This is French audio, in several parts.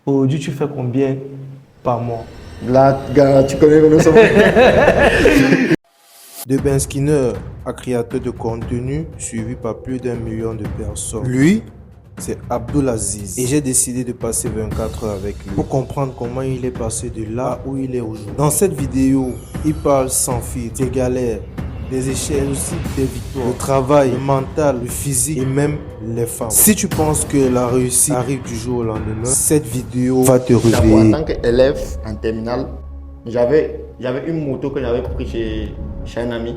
Aujourd'hui, tu fais combien par mois? Là, gars, tu connais le nom. De Ben Skinner à créateur de contenu suivi par plus d'1 million de personnes. Lui, c'est Abdulaziz. Et j'ai décidé de passer 24 heures avec lui pour comprendre comment il est passé de là où il est aujourd'hui. Dans cette vidéo, il parle sans filtre des galères, des échecs aussi, des victoires, le travail, le mental, le physique et même les femmes. Si tu penses que la réussite arrive du jour au lendemain, cette vidéo va te réveiller. En tant qu'élève en terminale, j'avais une moto que j'avais pris chez un ami.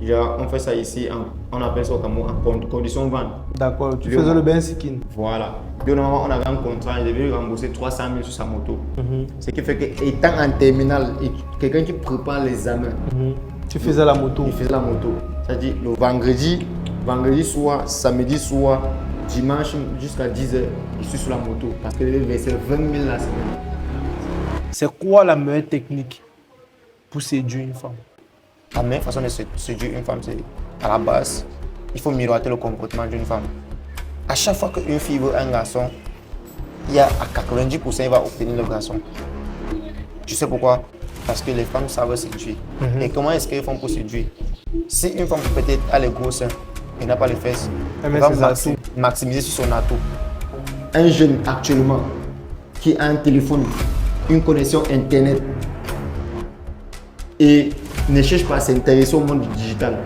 Genre, on fait ça ici, on appelle ça au Cameroun en condition vente. D'accord, tu faisais le bain skin. Voilà. Donc, normalement, on avait un contrat, il devait lui rembourser 300 000 sur sa moto. Ce qui fait qu'étant en terminale, quelqu'un qui prépare l'examen, Tu faisais la moto. il faisait la moto. C'est-à-dire le vendredi soir, samedi soir, dimanche jusqu'à 10h, je suis sur la moto parce que je devais verser 20 000 la semaine. C'est quoi la meilleure technique pour séduire une femme? La meilleure façon de séduire une femme, c'est à la base, il faut miroiter le comportement d'une femme. À chaque fois qu'une fille veut un garçon, il y a à 90% il va obtenir le garçon. Tu sais pourquoi? Parce que les femmes savent séduire. Et comment est-ce qu'elles font pour séduire? Si une femme peut-être a les gros seins et n'a pas les fesses, elle va maximiser sur son atout. Un jeune actuellement qui a un téléphone, une connexion internet et ne cherche pas à s'intéresser au monde digital,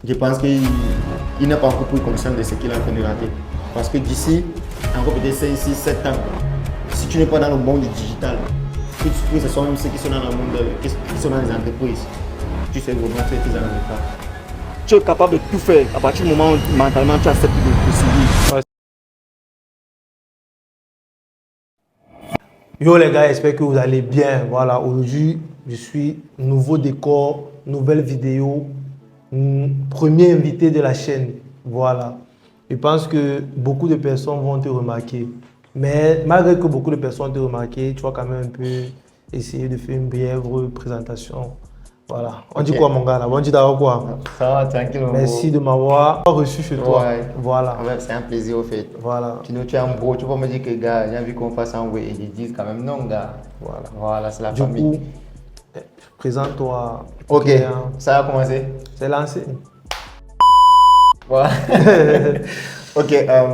je pense qu'il n'a pas encore pris conscience de ce qu'il est en train de rater. Parce que d'ici, encore peut-être 5, 6, 7 ans, si tu n'es pas dans le monde digital, que ce soit même ceux qui sont dans le monde, qui sont dans les entreprises, tu sais vraiment faire tes résultats. Tu es capable de tout faire à partir du moment où mentalement tu acceptes de séduire. Yo les gars, j'espère que vous allez bien. Voilà, aujourd'hui, je suis nouveau décor, nouvelle vidéo, premier invité de la chaîne. Voilà. Je pense que beaucoup de personnes vont te remarquer. Mais malgré que beaucoup de personnes te remarquent, tu vas quand même un peu essayer de faire une brève présentation. Voilà. On dit quoi mon gars là? On dit d'abord quoi? Ça va, tranquille. Merci de m'avoir reçu chez toi. Ouais. Voilà. Ouais, c'est un plaisir au fait. Voilà. Sinon tu es un gros, tu vas me dire que gars, j'ai envie qu'on fasse un way et ils disent quand même non gars. Voilà. Voilà, c'est la Du famille. coup, présente-toi. Ok, ça va commencer. C'est lancé. Voilà. Ok,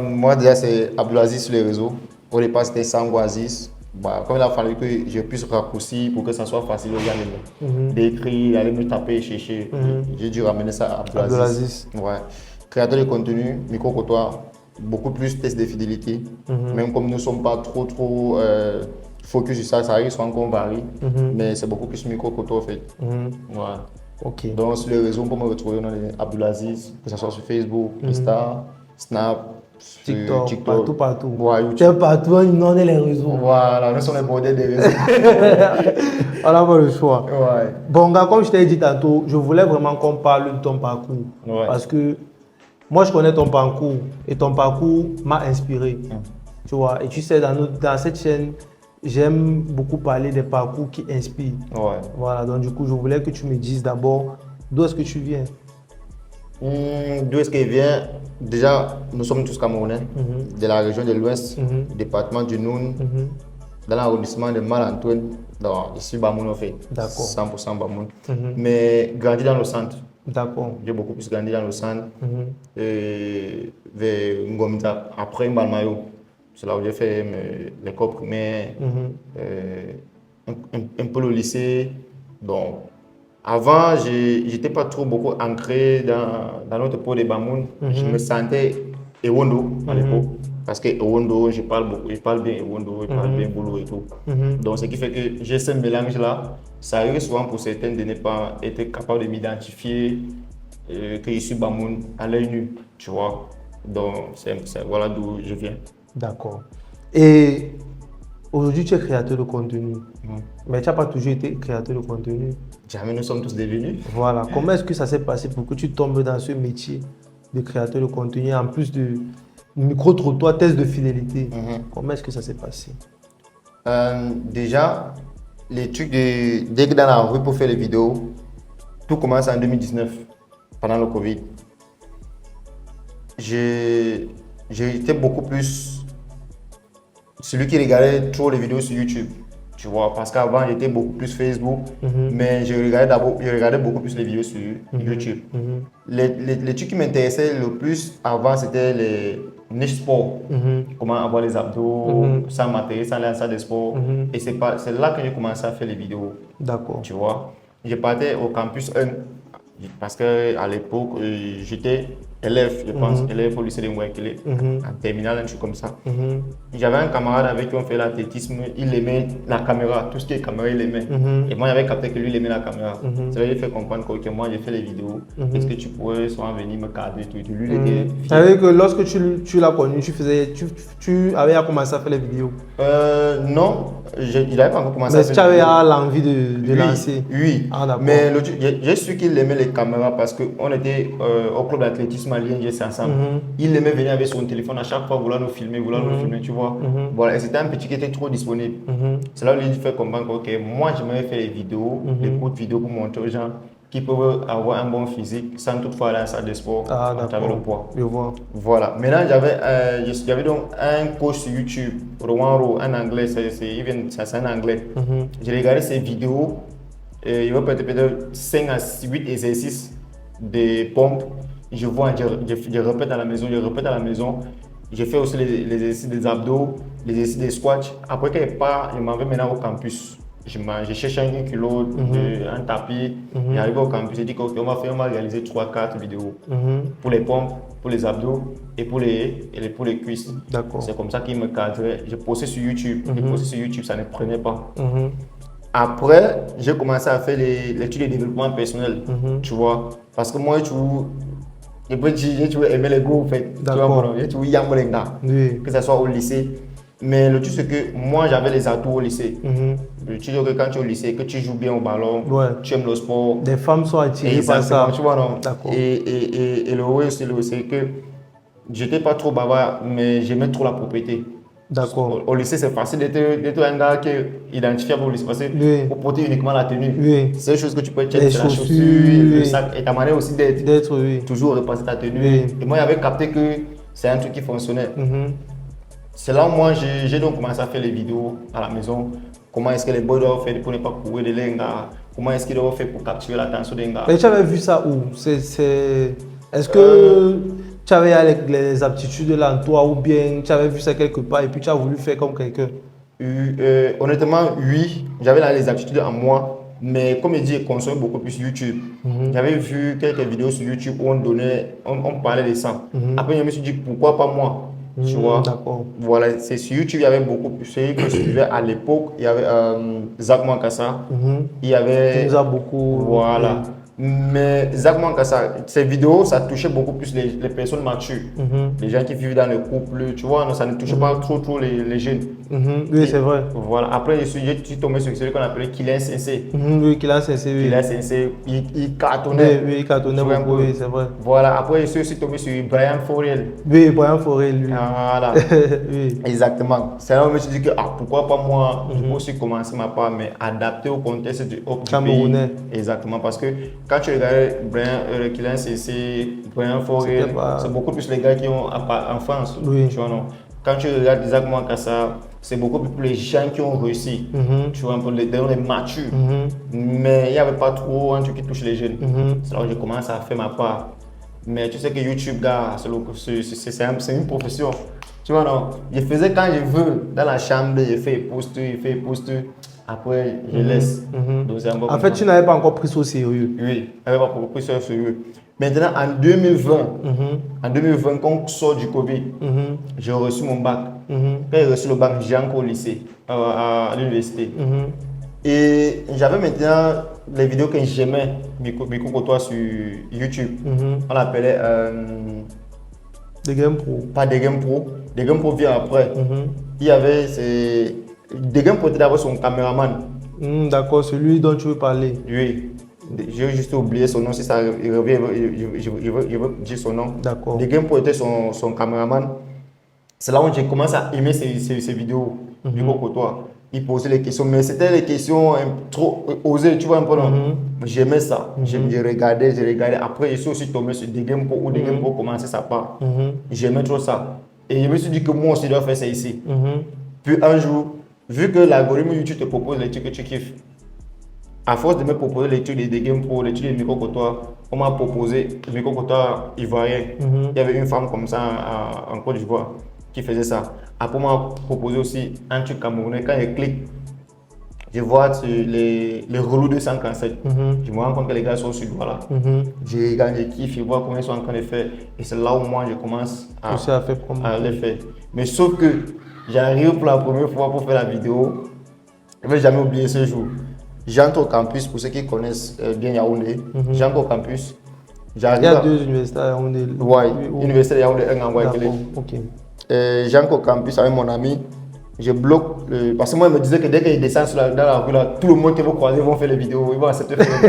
moi déjà c'est Abdulaziz sur les réseaux. Au départ c'était Sango Aziz. Bah, comme il a fallu que je puisse raccourcir pour que ça soit facile aux gens d'écrire, d'aller me taper, chercher, j'ai dû ramener ça à Abdulaziz. Ouais. Créateur de contenu, micro-cotoir, beaucoup plus test de fidélité. Même comme nous ne sommes pas trop focus sur ça, ça arrive souvent qu'on varie, mais c'est beaucoup plus micro-cotoir en fait. Ouais. Ok. Donc sur les réseaux, on peut me retrouver dans les Abdulaziz, que ce soit sur Facebook, Insta, Snap, TikTok, partout. Ouais, tu es partout, on inonde les réseaux. Voilà, nous sommes les bordels des réseaux. On n'a pas le choix. Ouais. Bon, gars, comme je t'ai dit tantôt, je voulais vraiment qu'on parle de ton parcours. Ouais. Parce que moi, je connais ton parcours et ton parcours m'a inspiré. Tu vois, et tu sais, dans cette chaîne, j'aime beaucoup parler des parcours qui inspirent. Ouais. Voilà, donc du coup, je voulais que tu me dises d'abord d'où est-ce que tu viens. D'où est-ce qu'il vient? Déjà, nous sommes tous Camerounais, de la région de l'Ouest, du département du Noun, dans l'arrondissement de Mal-Antoine, ici Bamoun en fait. D'accord. 100% Bamoun. Mais grandi dans le centre. D'accord. J'ai beaucoup plus grandi dans le centre, vers Ngomita, après Mbalmayo. C'est là où j'ai fait l'école primaire, un peu le lycée. Donc, avant, je n'étais pas trop beaucoup ancré dans notre peau de Bamoun. Je me sentais Ewondo à l'époque. Parce que Ewondo, je parle bien Ewondo, je parle bien Boulou et tout. Donc, ce qui fait que j'ai ce mélange-là. Ça arrive souvent pour certains de ne pas être capable de m'identifier que je suis Bamoun à l'œil nu, tu vois. Donc, voilà d'où je viens. D'accord. Et aujourd'hui, tu es créateur de contenu. Mais tu n'as pas toujours été créateur de contenu. Jamais nous sommes tous devenus. Voilà. Comment est-ce que ça s'est passé pour que tu tombes dans ce métier de créateur de contenu en plus de micro-trottoir, test de fidélité? Comment est-ce que ça s'est passé? Déjà, les trucs dès que dans la rue pour faire les vidéos, tout commence en 2019, pendant le Covid. J'ai été beaucoup plus celui qui regardait trop les vidéos sur YouTube. Tu vois, parce qu'avant j'étais beaucoup plus Facebook, mais je regardais beaucoup plus les vidéos sur YouTube. Les trucs qui m'intéressaient le plus avant, c'était les niche sport. Comment avoir les abdos sans matériel, sans aller à la salle de sport. Et c'est là que j'ai commencé à faire les vidéos. D'accord. Tu vois, je partais au campus 1 parce qu'à l'époque, j'étais élève, je pense, élève au lycée de Mouekele, en terminale, un truc comme ça. J'avais un camarade avec qui on fait l'athlétisme, il aimait la caméra, tout ce qui est caméra, il aimait. Et moi, j'avais capté que lui, il aimait la caméra. Ça lui a fait comprendre que moi, j'ai fait les vidéos. Est-ce que tu pourrais souvent venir me cadrer, tout. Lui, il était Tu savais que lorsque tu l'as connu, tu avais commencé à faire les vidéos? Non, il n'avait pas encore commencé à faire les vidéos. Mais tu avais l'envie de lancer? Oui, mais j'ai su qu'il aimait les caméras parce qu'on était au club d'athlétisme à l'INGC ensemble. Il aimait venir avec son téléphone à chaque fois, vouloir nous filmer, tu vois. Voilà, et c'était un petit qui était trop disponible. C'est là où il fait comprendre que moi, j'aimerais faire les vidéos, des courtes vidéos pour montrer aux gens qui peuvent avoir un bon physique sans toutefois aller à la salle de sport à travers le poids. Je vois. Voilà. Maintenant, j'avais donc un coach sur YouTube, Rowan, un anglais, c'est un anglais. J'ai regardé ses vidéos, il va peut-être 5 à 8 exercices de pompes. Je répète à la maison, Je fais aussi les exercices des abdos, les exercices des squats. Après quelque part, je m'en vais maintenant au campus. Je cherche un kilo, un tapis. J'arrive au campus, je dis qu'on va réaliser 3-4 vidéos pour les pompes, pour les abdos et pour les cuisses. C'est comme ça qu'il me cadrait. Je postais sur YouTube. Ça ne prenait pas. Après, j'ai commencé à faire l'étude de développement personnel. Tu vois, parce que moi, j'ai toujours aimé les gros, en fait. J'ai toujours aimé les gars, que ce soit au lycée. Mais le truc, c'est que moi, j'avais les atouts au lycée. Tu dis que quand tu es au lycée, que tu joues bien au ballon, tu aimes le sport. Des femmes sont attirées par ça. Tu vois, non? Et le haut, c'est que j'étais pas trop bavard, mais j'aimais trop la propriété. D'accord. Au lycée, c'est facile d'être un gars qui est identifiable au lycée. Parce que pour porter uniquement la tenue, c'est une chose que tu peux checker, la chaussure, le sac, et ta manière aussi d'être toujours repasser ta tenue. Et moi, j'avais capté que c'est un truc qui fonctionnait. C'est là où moi, j'ai donc commencé à faire les vidéos à la maison. Comment est-ce que les boys doivent faire pour ne pas courir de l'enga? Comment est-ce qu'ils doivent faire pour capturer l'attention des gars? Et tu avais vu ça où? Est-ce que tu avais les aptitudes là en toi ou bien tu avais vu ça quelque part et puis tu as voulu faire comme quelqu'un? Honnêtement, oui. J'avais les aptitudes en moi. Mais comme je dis, je consomme beaucoup plus YouTube. J'avais vu quelques vidéos sur YouTube où on parlait de ça. Après, je me suis dit, pourquoi pas moi? Tu vois, voilà, c'est sur YouTube, il y avait beaucoup plus. Celui que je suivais à l'époque, il y avait Zach Mankassa. Il y avait. Il nous a beaucoup. Voilà. Mais Zach Mankassa, ces vidéos, ça touchait beaucoup plus les personnes matures. Les gens qui vivent dans le couple, tu vois, non, ça ne touchait pas trop les jeunes. Oui, c'est vrai. Voilà. Après, je suis tombé sur celui qu'on appelait Kylian Sensei. Oui, Kylian Sensei, oui. Kylian Sensei, il cartonnait. Oui, il cartonnait beaucoup, oui, c'est vrai. Voilà. Après, je suis aussi tombé sur Brian Forel. Oui, Brian Forel, lui. Voilà. Oui. Exactement. C'est là où je me suis dit que pourquoi pas moi, je peux aussi commencer ma part, mais adapté au contexte du Camerounais. pays. Exactement. Parce que quand tu regardes Kylian Sensei, Brian Forel, c'est beaucoup plus les gars qui ont en France. Oui. Tu vois, non? Quand tu regardes Zach Mankassa, c'est beaucoup plus les gens qui ont réussi. Tu vois, un peu les matures. Mais il n'y avait pas trop un truc qui touche les jeunes. C'est là où je commence à faire ma part. Mais tu sais que YouTube, gars, c'est une profession. Tu vois, non? Je faisais quand je veux, dans la chambre, je fais post. Après, je laisse. Donc, en fait, tu n'avais pas encore pris ça au sérieux. Oui, je n'avais pas encore pris ça au sérieux. Maintenant, en 2020, quand on sort du Covid, j'ai reçu mon bac. Quand j'ai reçu le bac, j'ai encore au lycée, à l'université. Et j'avais maintenant les vidéos que j'aimais, Biko Kotoa sur YouTube. On l'appelait Des Game Pro. Pas Des Game Pro. Des Game Pro vient après. Il y avait Des Game Pro était d'abord son caméraman. D'accord, celui dont tu veux parler. Oui. J'ai juste oublié son nom, si ça revient, je veux dire son nom. D'accord. Des Game Pro était son caméraman. C'est là où j'ai commencé à aimer ces vidéos du Kokotoa. Il posait les questions, mais c'était les questions trop osées, tu vois un peu, non? J'aimais ça. Je regardais. Après, je suis aussi tombé sur Des Game Pro où Des Game Pro commençait sa part. J'aimais trop ça. Et je me suis dit que moi aussi, je dois faire ça ici. Puis un jour, vu que l'algorithme YouTube te propose les trucs que tu kiffes, à force de me proposer les trucs des Game Pro, les trucs des micro-comptoirs, on m'a proposé le micro-comptoir ivoirien. Il y avait une femme comme ça en Côte d'Ivoire qui faisait ça. Après, on m'a proposé aussi un truc camerounais. Quand je clique, je vois les relous de 147. Je me rends compte que les gars sont sur voilà. Je regarde, je kiffe, je vois comment ils sont en train de faire. Et c'est là où moi, je commence à les faire. Mais sauf que j'arrive pour la première fois pour faire la vidéo. Je ne vais jamais oublier ce jour. J'entre au campus, pour ceux qui connaissent bien Yaoundé. J'entre au campus. Il y a 2 universités à Yaoundé. Oui, l'université de Yaoundé, un en Guayaquil. J'entre au campus avec mon ami. Je bloque, parce que moi, il me disait que dès qu'il descend dans la rue, là, tout le monde qui va croiser vont faire les vidéos, ils vont accepter de faire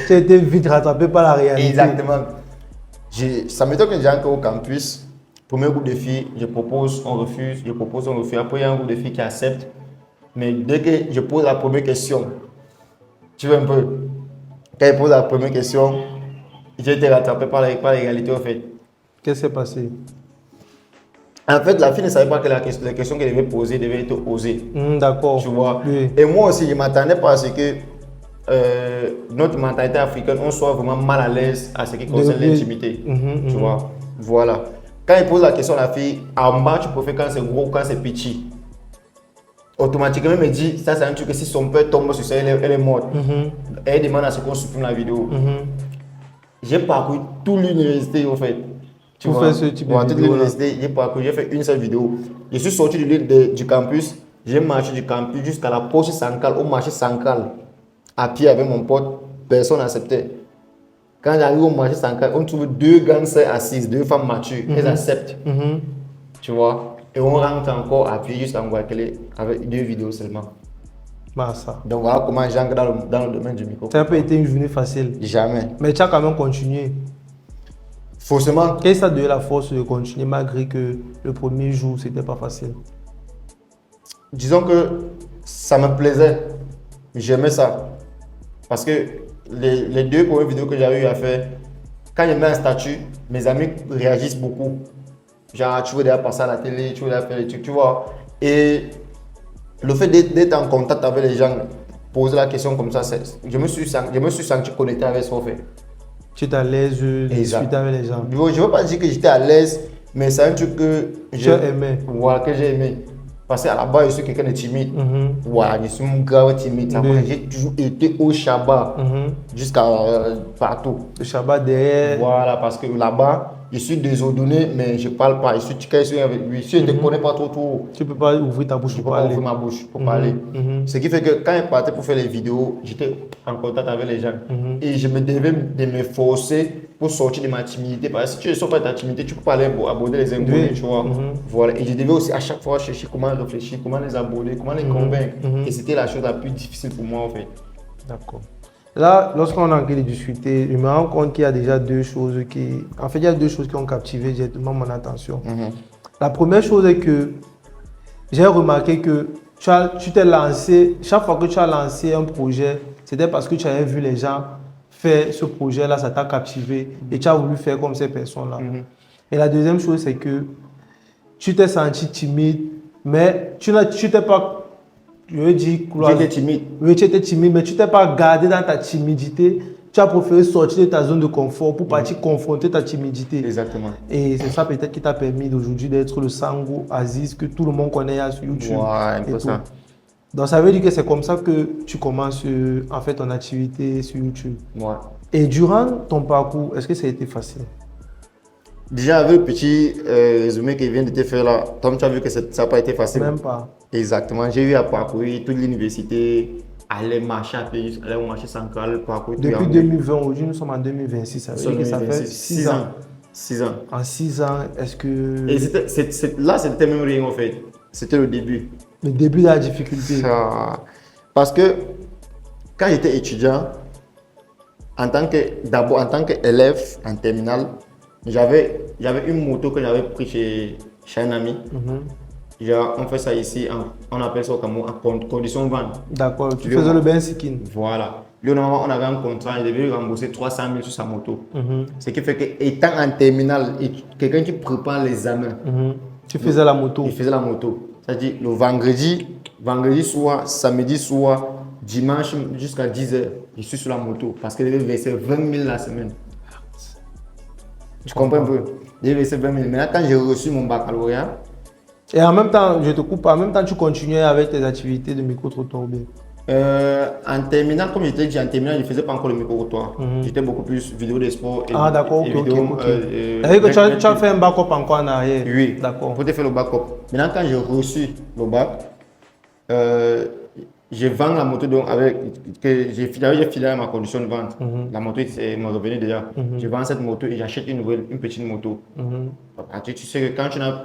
Tu as été vite rattrapé par la réalité. Exactement. Ça m'étonne que j'entre au campus. Premier groupe de filles, je propose, on refuse, je propose, on refuse. Après, il y a un groupe de filles qui acceptent. Mais dès que je pose la première question, tu vois un peu, quand je pose la première question, j'ai été rattrapé par la réalité en fait. Qu'est-ce qui s'est passé? En fait, la fille ne savait pas que la question qu'elle devait poser devait être osée. D'accord. Tu vois. Oui. Et moi aussi, je m'attendais parce que notre mentalité africaine, on soit vraiment mal à l'aise à ce qui concerne l'intimité. Tu vois. Voilà. Quand il pose la question à la fille, en bas, tu préfères quand c'est gros ou quand c'est petit. Automatiquement, il me dit, ça c'est un truc que si son père tombe sur ça, elle est morte. Elle demande à ce qu'on supprime la vidéo. J'ai parcouru toute l'université en fait. Tu fais ce type de vidéo. Toute l'université, j'ai fait une seule vidéo. Je suis sorti du campus, j'ai marché du campus jusqu'à la poche Sankal, au marché Sankal, à pied avec mon pote, personne n'acceptait. Quand j'arrive au marché Sankal, on trouve 2 grandes sœurs assises, 2 femmes matures, elles acceptent. Tu vois. Et on rentre encore à pied jusqu'à Guayaquil avec 2 vidéos seulement. Ça. Donc voilà comment j'entre dans le domaine du micro. Ça n'a pas été une journée facile. Jamais. Mais tu as quand même continué. Forcément. Qu'est-ce que ça te donne la force de continuer malgré que le premier jour, c'était pas facile? Disons que ça me plaisait. J'aimais ça. Parce que les 2 premières vidéos que j'avais eu à faire, quand je mets un statut, mes amis réagissent beaucoup. Genre, tu veux déjà passer à la télé, tu veux déjà faire des trucs, tu vois. Et le fait d'être en contact avec les gens, poser la question comme ça, je me suis senti connecté avec ce qu'on fait. Tu es à l'aise de discuter avec les gens. Je ne veux pas dire que j'étais à l'aise, mais c'est un truc que j'ai aimé. Voilà, que j'ai aimé. Parce qu'à la base, je suis quelqu'un de timide. Voilà, je suis grave timide. J'ai toujours été au Shabbat, jusqu'à partout. Le Shabbat derrière. Voilà, parce que là-bas, je suis désordonné, mais je ne parle pas. Quand je suis avec lui, si je ne te connais pas trop. Tu ne peux pas ouvrir ta bouche pour parler. Je ne peux pas ouvrir ma bouche pour parler. Ce qui fait que quand je partais pour faire les vidéos, j'étais en contact avec les gens. Et je me devais de me forcer pour sortir de ma timidité. Parce que si tu ne sors pas de ta timidité, tu peux pas aller aborder les inconnus, tu vois. Voilà. Et je devais aussi à chaque fois chercher comment réfléchir, comment les aborder, comment les convaincre. Et c'était la chose la plus difficile pour moi en fait. D'accord. Là, lorsqu'on a en train de discuter, je me rends compte qu'il y a déjà 2 choses qui... En fait, il y a 2 choses qui ont captivé directement mon attention. La première chose est que j'ai remarqué que tu t'es lancé, chaque fois que tu as lancé un projet, c'était parce que tu avais vu les gens faire ce projet-là, ça t'a captivé et tu as voulu faire comme ces personnes-là. Et la deuxième chose, c'est que tu t'es senti timide, mais tu t'es pas... Je veux dire, j'étais timide. Oui, tu étais timide, mais tu t'es pas gardé dans ta timidité. Tu as préféré sortir de ta zone de confort pour partir confronter ta timidité. Exactement. Et c'est ça peut-être qui t'a permis d'aujourd'hui d'être le Sango Aziz que tout le monde connaît sur YouTube. Ouais, un peu ça. Donc ça veut dire que c'est comme ça que tu commences en fait ton activité sur YouTube. Ouais. Et durant ton parcours, est-ce que ça a été facile? Déjà, avec le petit résumé qu'il vient de te faire là, Tom, tu as vu que ça n'a pas été facile. Même pas. Exactement. J'ai eu à parcourir toute l'université, aller marcher à pied, aller au marché central, parcourir. Depuis 2020, aujourd'hui nous sommes en 2026. Ça veut dire que ça fait 6 ans. 6 ans. En 6 ans, est-ce que... Et là, c'était même rien en fait. C'était le début. Le début de la difficulté. Parce que quand j'étais étudiant, d'abord en tant qu'élève en terminale, j'avais une moto que j'avais pris chez un ami. On fait ça ici, on appelle ça au Cameroun en condition vente. D'accord, tu faisais le bain skin. Voilà. Lui, normalement, on avait un contrat, il devait lui rembourser 300 000 sur sa moto. Ce qui fait qu'étant en terminale, quelqu'un qui prépare l'examen, tu faisais la moto. Il faisait la moto. C'est-à-dire le vendredi soir, samedi soir, dimanche jusqu'à 10h, je suis sur la moto parce que je vais verser 20 000 la semaine. Tu comprends un peu? Je vais verser 20 000. Maintenant, quand j'ai reçu mon baccalauréat, Et en même temps, je te coupe, en même temps, tu continuais avec tes activités de micro-trottoir. en terminant, comme je t'ai dit, en terminant, je ne faisais pas encore le micro-trottoir. J'étais beaucoup plus vidéo de sport. Ah, d'accord, ok. C'est-à-dire que tu as fait un backup encore en arrière. Oui, D'accord. pour te faire le backup. Maintenant, quand j'ai reçu le bac, je vends la moto donc j'ai filé à ma condition de vente. La moto me revenait déjà. Je vends cette moto et j'achète une petite moto. Tu sais que quand tu n'as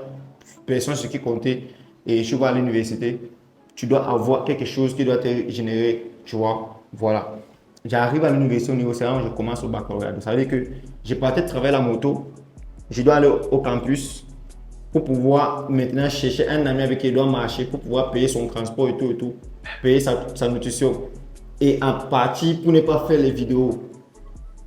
personne sur qui compter et tu vas à l'université, tu dois avoir quelque chose qui doit te générer, tu vois. Voilà. J'arrive à l'université au niveau sérieux, je commence au baccalauréat. Donc, ça veut dire que j'ai parti travailler la moto, je dois aller au campus pour pouvoir maintenant chercher un ami avec qui il doit marcher pour pouvoir payer son transport et tout, payer sa nutrition. Et en partie pour ne pas faire les vidéos.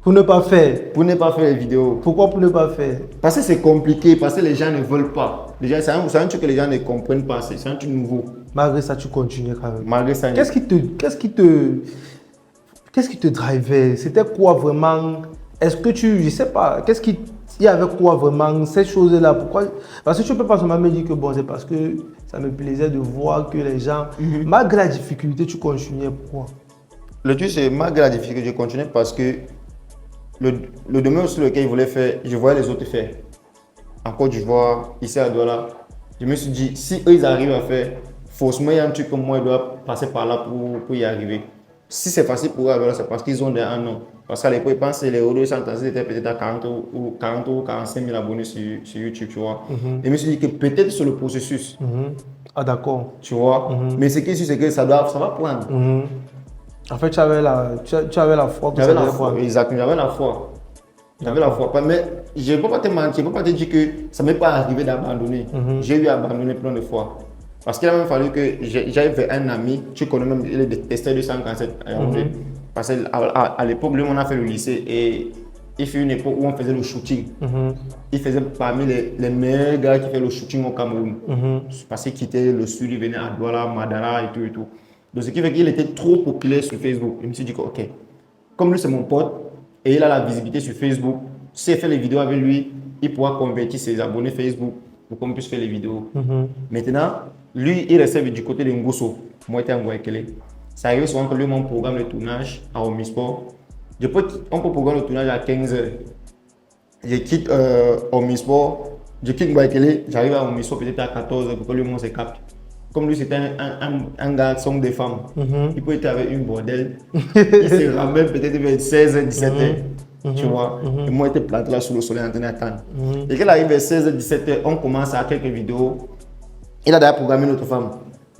Pour ne pas faire. Pour ne pas faire les vidéos. Pourquoi pour ne pas faire? Parce que c'est compliqué, parce que les gens ne veulent pas. C'est un truc que les gens ne comprennent pas, c'est un truc nouveau. Malgré ça, tu continues quand même. Malgré ça. Qu'est-ce qui te drivait? C'était quoi vraiment? Est-ce que je sais pas, il y avait quoi vraiment, cette chose-là? Pourquoi? Parce que tu ne peux pas seulement me dire que bon, c'est parce que ça me plaisait de voir que les gens, malgré la difficulté, tu continuais. Pourquoi? Le truc, c'est malgré la difficulté, je continuais parce que le domaine sur lequel je voulais faire, je voyais les autres faire. En Côte d'Ivoire, ici à Douala, je me suis dit, si eux ils arrivent à faire, forcément il y a un truc comme moi, il doit passer par là pour y arriver. Si c'est facile pour eux à Douala, c'est parce qu'ils ont un nom. Parce qu'à l'époque, je pense que les Odo étaient peut-être à 40 ou 45 000 abonnés sur YouTube, tu vois. Et je me suis dit que peut-être sur le processus. Ah d'accord. Tu vois. Mais ce qui est sûr, c'est que ça va prendre. En fait, tu avais la foi que ça allait prendre. Exactement, j'avais la foi. J'avais la foi. Mais je ne peux pas te mentir, je ne peux pas te dire que ça ne m'est pas arrivé d'abandonner. J'ai eu à abandonner plein de fois. Parce qu'il a même fallu que j'avais un ami, tu connais même, il est testé 247 à Yaoundé. Parce qu'à l'époque, lui, on a fait le lycée et il fait une époque où on faisait le shooting. Il faisait parmi les meilleurs gars qui faisaient le shooting au Cameroun. Parce qu'il quittait le sud, il venait à Douala, Madara et tout et tout. Donc, ce qui fait qu'il était trop populaire sur Facebook. Je me suis dit que, ok, comme lui, c'est mon pote et il a la visibilité sur Facebook, si il fait les vidéos avec lui, il pourra convertir ses abonnés Facebook pour qu'on puisse faire les vidéos. Maintenant, lui, il restait du côté de Ngosso. Moi, j'étais en Guayaquil. Ça arrive souvent que lui, mon programme de tournage à Omnisport. On peut programmer le tournage à 15h. Je quitte Omnisport, je quitte Guayaquil, j'arrive à Omnisport peut-être à 14h pour que lui, mon se capte. Comme lui, c'était un garçon de femme, il peut être avec une bordelle. Il se ramène peut-être vers 16h, 17h. Tu vois, et moi, j'étais planté là sous le soleil en train d'attendre. Et quand il arrive vers 16h, 17h, on commence à quelques vidéos. Il a d'ailleurs programmé notre femme.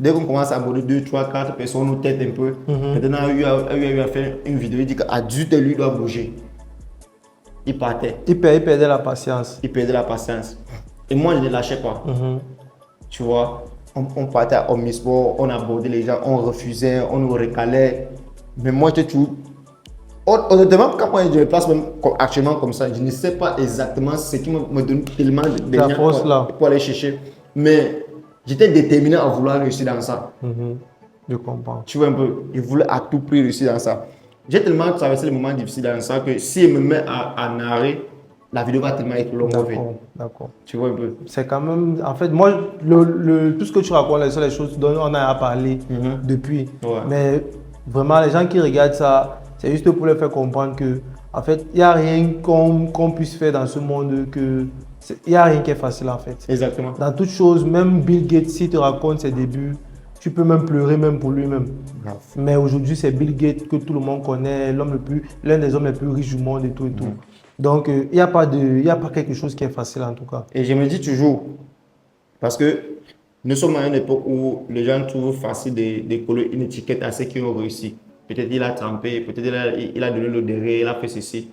Dès qu'on commence à aborder 2, 3, 4 personnes, on nous tête un peu. Maintenant, il a eu à faire une vidéo. Il dit qu'à 18h, lui doit bouger. Il partait. Il perdait la patience. Il perdait la patience. Et moi, je ne lâchais pas. Tu vois, on partait à Omnisport, on abordait les gens, on refusait, on nous recalait. Mais moi, j'étais toujours. Honnêtement, quand moi je me place même actuellement comme ça, je ne sais pas exactement ce qui me donne tellement d'énergie pour aller chercher. Mais j'étais déterminé à vouloir réussir dans ça. Je comprends. Tu vois un peu, je voulais à tout prix réussir dans ça. J'ai tellement traversé les moments difficiles dans ça que si je me mets à narrer, la vidéo va tellement être longue. D'accord. Tu vois un peu. C'est quand même, en fait, moi, tout ce que tu racontes, sont les choses dont on a parlé depuis. Ouais. Mais vraiment, les gens qui regardent ça, c'est juste pour leur faire comprendre que, en fait, il n'y a rien qu'on puisse faire dans ce monde que. Il n'y a rien qui est facile en fait. Exactement. Dans toute chose, même Bill Gates, s'il te raconte ses débuts, tu peux même pleurer même pour lui-même. Mais aujourd'hui, c'est Bill Gates que tout le monde connaît, l'un des hommes les plus riches du monde et tout et tout. Donc, il n'y a pas quelque chose qui est facile en tout cas. Et je me dis toujours, parce que nous sommes à une époque où les gens trouvent facile de coller une étiquette à ceux qui ont réussi. Peut-être il a trempé, peut-être il a donné le derrière, il a fait ceci.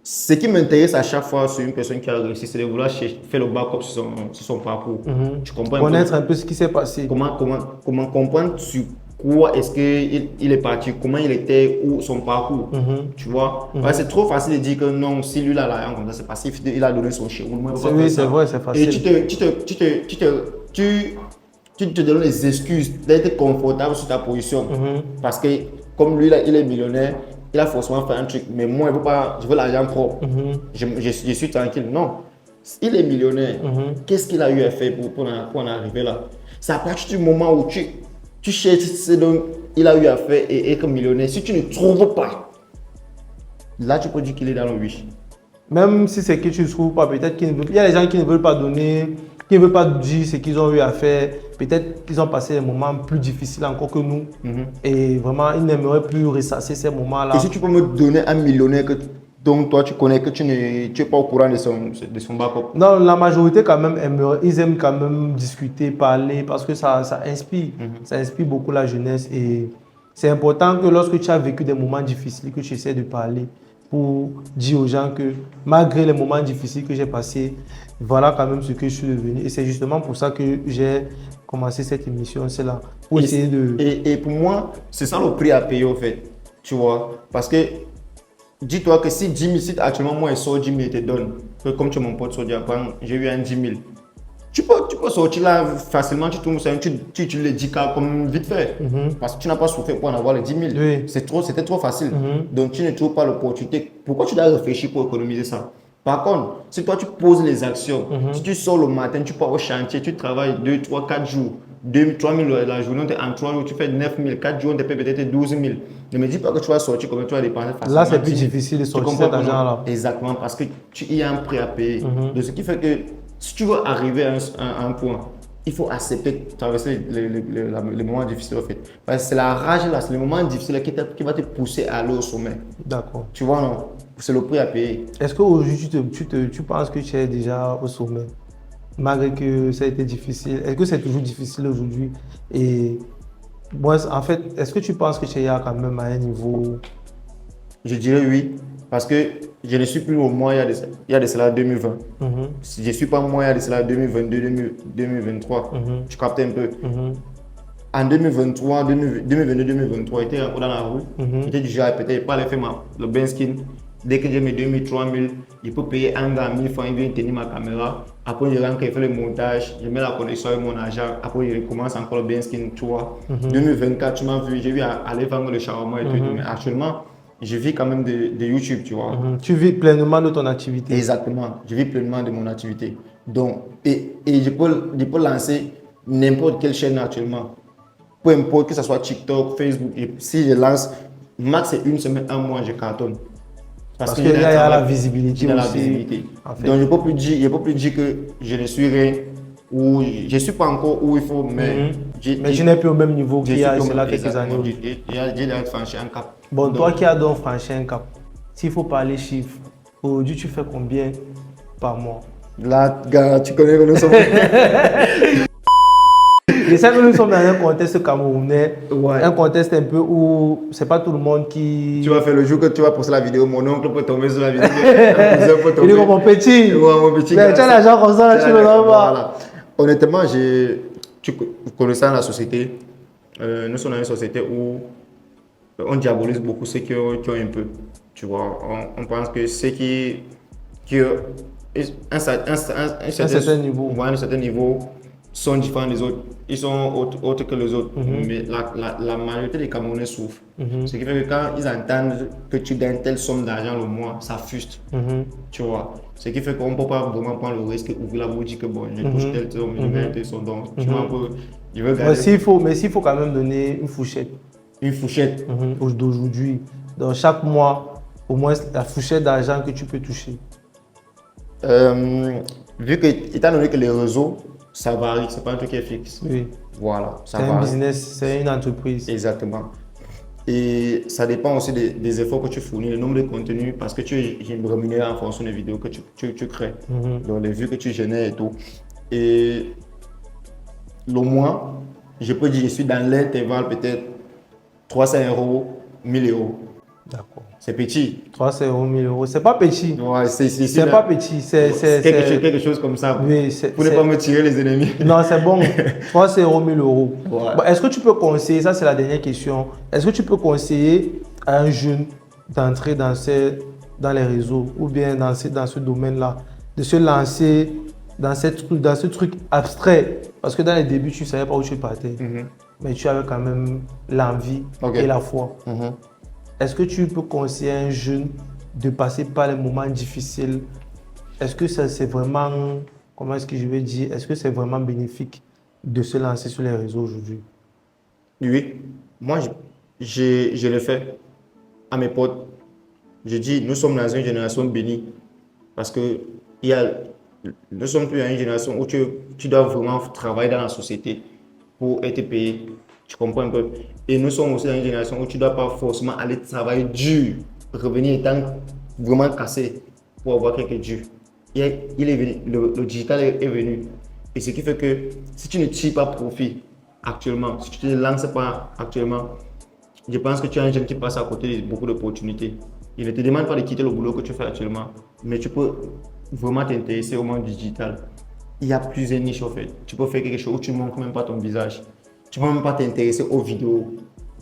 Ce qui m'intéresse à chaque fois sur une personne qui a réussi, c'est de vouloir faire le backup sur son parcours. Tu comprends? Connaître un peu ce qui s'est passé. Comment comprendre sur quoi est-ce qu'il est parti, comment il était, ou son parcours. Tu vois? C'est trop facile de dire que non, si lui il a l'argent comme ça, c'est parce qu'il a donné son chien. Oui, c'est vrai, c'est facile. Et tu te donnes les excuses d'être confortable sur ta position. Parce que comme lui, là, il est millionnaire, il a forcément fait un truc. Mais moi, je veux l'argent propre. Je suis tranquille. Non. Il est millionnaire. Qu'est-ce qu'il a eu à faire pour en arriver là? C'est à partir du moment où tu cherches ce dont il a eu à faire et être millionnaire. Si tu ne trouves pas, là, tu peux dire qu'il est dans le oui. Même si c'est que tu ne trouves pas, peut-être qu'il y a des gens qui ne veulent pas donner, qui ne veulent pas dire ce qu'ils ont eu à faire. Peut-être qu'ils ont passé des moments plus difficiles encore que nous. Et vraiment, ils n'aimeraient plus ressasser ces moments-là. Et si tu peux me donner un millionnaire dont toi tu connais que tu n'es pas au courant de son backup? Non, la majorité quand même ils aiment quand même discuter, parler parce que ça inspire. Ça inspire beaucoup la jeunesse et c'est important que lorsque tu as vécu des moments difficiles, que tu essaies de parler pour dire aux gens que malgré les moments difficiles que j'ai passés, voilà quand même ce que je suis devenu. Et c'est justement pour ça que j'ai commencé cette émission, c'est là, pour essayer de... Et pour moi, c'est ça le prix à payer au fait, tu vois, parce que dis-toi que si actuellement moi je sors 10 000 et te donne, comme tu es mon pote sur Diapan, j'ai eu un 10 000. Tu peux sortir là facilement, tu tombes sur tu utilises les 10K comme vite fait. Parce que tu n'as pas souffert pour en avoir les 10 000. Oui. C'était trop facile. Donc tu ne trouves pas l'opportunité. Pourquoi tu dois réfléchir pour économiser ça? Par contre, si toi tu poses les actions, si tu sors le matin, tu pars au chantier, tu travailles 2, 3, 4 jours, 3 000 la journée, en 3 jours, tu fais 9 000, 4 jours, on te paie peut-être 12 000. Ne me dis pas que tu vas sortir comme tu vas dépenser facilement. Là, c'est plus difficile de sortir cet argent-là. Exactement, parce qu'il y a un prix à payer. Donc, ce qui fait que si tu veux arriver à un point, il faut accepter de traverser les moments difficiles en fait. Parce que c'est la rage là, c'est le moment difficile qui va te pousser à aller au sommet. D'accord. Tu vois, non? C'est le prix à payer. Est-ce qu'aujourd'hui, tu penses que tu es déjà au sommet? Malgré que ça a été difficile. Est-ce que c'est toujours difficile aujourd'hui? Et moi, en fait, est-ce que tu penses que tu es quand même à un niveau... Je dirais oui. Parce que je ne suis plus au moins il y a de cela 2020. Si je ne suis pas moi il y a de cela 2022, 2023. Tu captes un peu. En 2023, 2022, 2023, j'étais dans la rue. J'étais du genre peut-être pas aller faire le bain skin. Dès que j'ai mes 2000, 3000, je peux payer un gars 1000 francs, il vient tenir ma caméra. Après, je rentre, il fait le montage, je mets la connexion avec mon agent. Après, je recommence encore le bain skin, tu vois. 2024, tu m'as vu, j'ai vu aller vendre le shawarma et tout. Mais actuellement, je vis quand même de YouTube, tu vois. Tu vis pleinement de ton activité. Exactement, je vis pleinement de mon activité. Donc, et je peux lancer n'importe quelle chaîne actuellement. Peu importe que ce soit TikTok, Facebook. Et si je lance, max c'est une semaine, un mois, je cartonne. Parce qu'il y a la visibilité aussi. La visibilité. En fait. Donc, je ne peux plus dire que je ne suis rien ou je ne suis pas encore où il faut, mais... Mais je n'ai plus au même niveau qu'il y a quelques années. J'ai déjà franchi un cap. Bon, donc, toi qui as donc franchi un cap, s'il faut parler chiffres, aujourd'hui tu fais combien par mois? Là, gars, tu connais que nous sommes... Je sais que nous sommes dans un contexte camerounais, Ouais. un contexte un peu où c'est pas tout le monde qui... Tu vas faire le jour que tu vas poster la vidéo, mon oncle peut tomber sur la vidéo. Il est comme mon petit. Ouais, mon petit. Mais tu as l'argent comme ça, là, tu ne le vois pas. Voilà. Honnêtement, tu connais ça dans la société. Nous sommes dans une société où on diabolise beaucoup ceux qui ont un peu. Tu vois, on pense que ceux qui ont un certain niveau. Ouais, un certain niveau sont différents des autres. Ils sont autres que les autres. Mais la majorité des Camerounais souffrent. Ce qui fait que quand ils entendent que tu gagnes telle somme d'argent le mois, ça fruste. Tu vois. Ce qui fait qu'on ne peut pas vraiment prendre le risque d'ouvrir la boutique que bon, je touche telle somme, je gagne telle somme. Donc, tu vois un peu, je veux gagner. Mais s'il faut quand même donner une fourchette. Une fourchette. D'aujourd'hui. Donc chaque mois, au moins la fourchette d'argent que tu peux toucher. Étant donné que les réseaux, ça varie, c'est pas un truc qui est fixe. Oui. Voilà, ça C'est varie. un business, c'est une entreprise. Exactement. Et ça dépend aussi des efforts que tu fournis, le nombre de contenus, parce que tu es rémunéré en fonction des vidéos que tu crées, donc les vues que tu génères et tout. Et le mois, je peux dire que je suis dans l'intervalle peut-être 300 €, 1000 €. D'accord. C'est petit. 300 €, 1000 €. C'est pas petit. Ouais, C'est pas petit. C'est quelque chose comme ça. Oui, pour ne pas me tirer les ennemis. Non, c'est bon. 300 €, 1000 €. Ouais. Bon, est-ce que tu peux conseiller, ça c'est la dernière question, est-ce que tu peux conseiller à un jeune d'entrer dans les réseaux ou bien dans ce domaine-là, de se lancer dans ce truc abstrait Parce que dans les débuts, tu ne savais pas où tu partais. Mais tu avais quand même l'envie et la foi. Est-ce que tu peux conseiller à un jeune de passer par les moments difficiles? Est-ce que ça, c'est vraiment, comment est-ce que je vais dire, est-ce que c'est vraiment bénéfique de se lancer sur les réseaux aujourd'hui? Oui, moi, je le fais à mes potes. Je dis, nous sommes dans une génération bénie parce que nous sommes plus dans une génération où tu dois vraiment travailler dans la société pour être payé. Tu comprends un peu? Et nous sommes aussi dans une génération où tu ne dois pas forcément aller travailler dur, revenir étant vraiment cassé pour avoir quelque dur. Il est venu, le digital est venu. Et ce qui fait que si tu ne tires pas profit actuellement, si tu ne te lances pas actuellement, je pense que tu es un jeune qui passe à côté de beaucoup d'opportunités. Il ne te demande pas de quitter le boulot que tu fais actuellement, mais tu peux vraiment t'intéresser au monde digital. Il y a plusieurs niches en fait. Tu peux faire quelque chose où tu ne montres même pas ton visage. Tu ne peux même pas t'intéresser aux vidéos,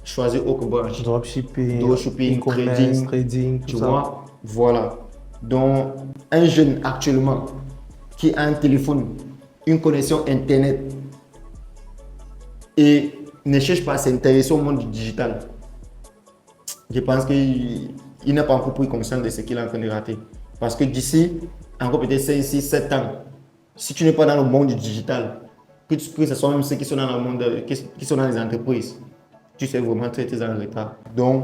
choisir autre branche. Dropshipping, trading, tu vois. Voilà. Donc, un jeune actuellement qui a un téléphone, une connexion Internet et ne cherche pas à s'intéresser au monde du digital, je pense qu'il n'a pas encore pris conscience de ce qu'il est en train de rater. Parce que d'ici, encore peut-être 5, 6, 7 ans, si tu n'es pas dans le monde du digital, que ce soit même ceux qui sont dans le monde, qui sont dans les entreprises, tu sais vraiment très en retard. Donc,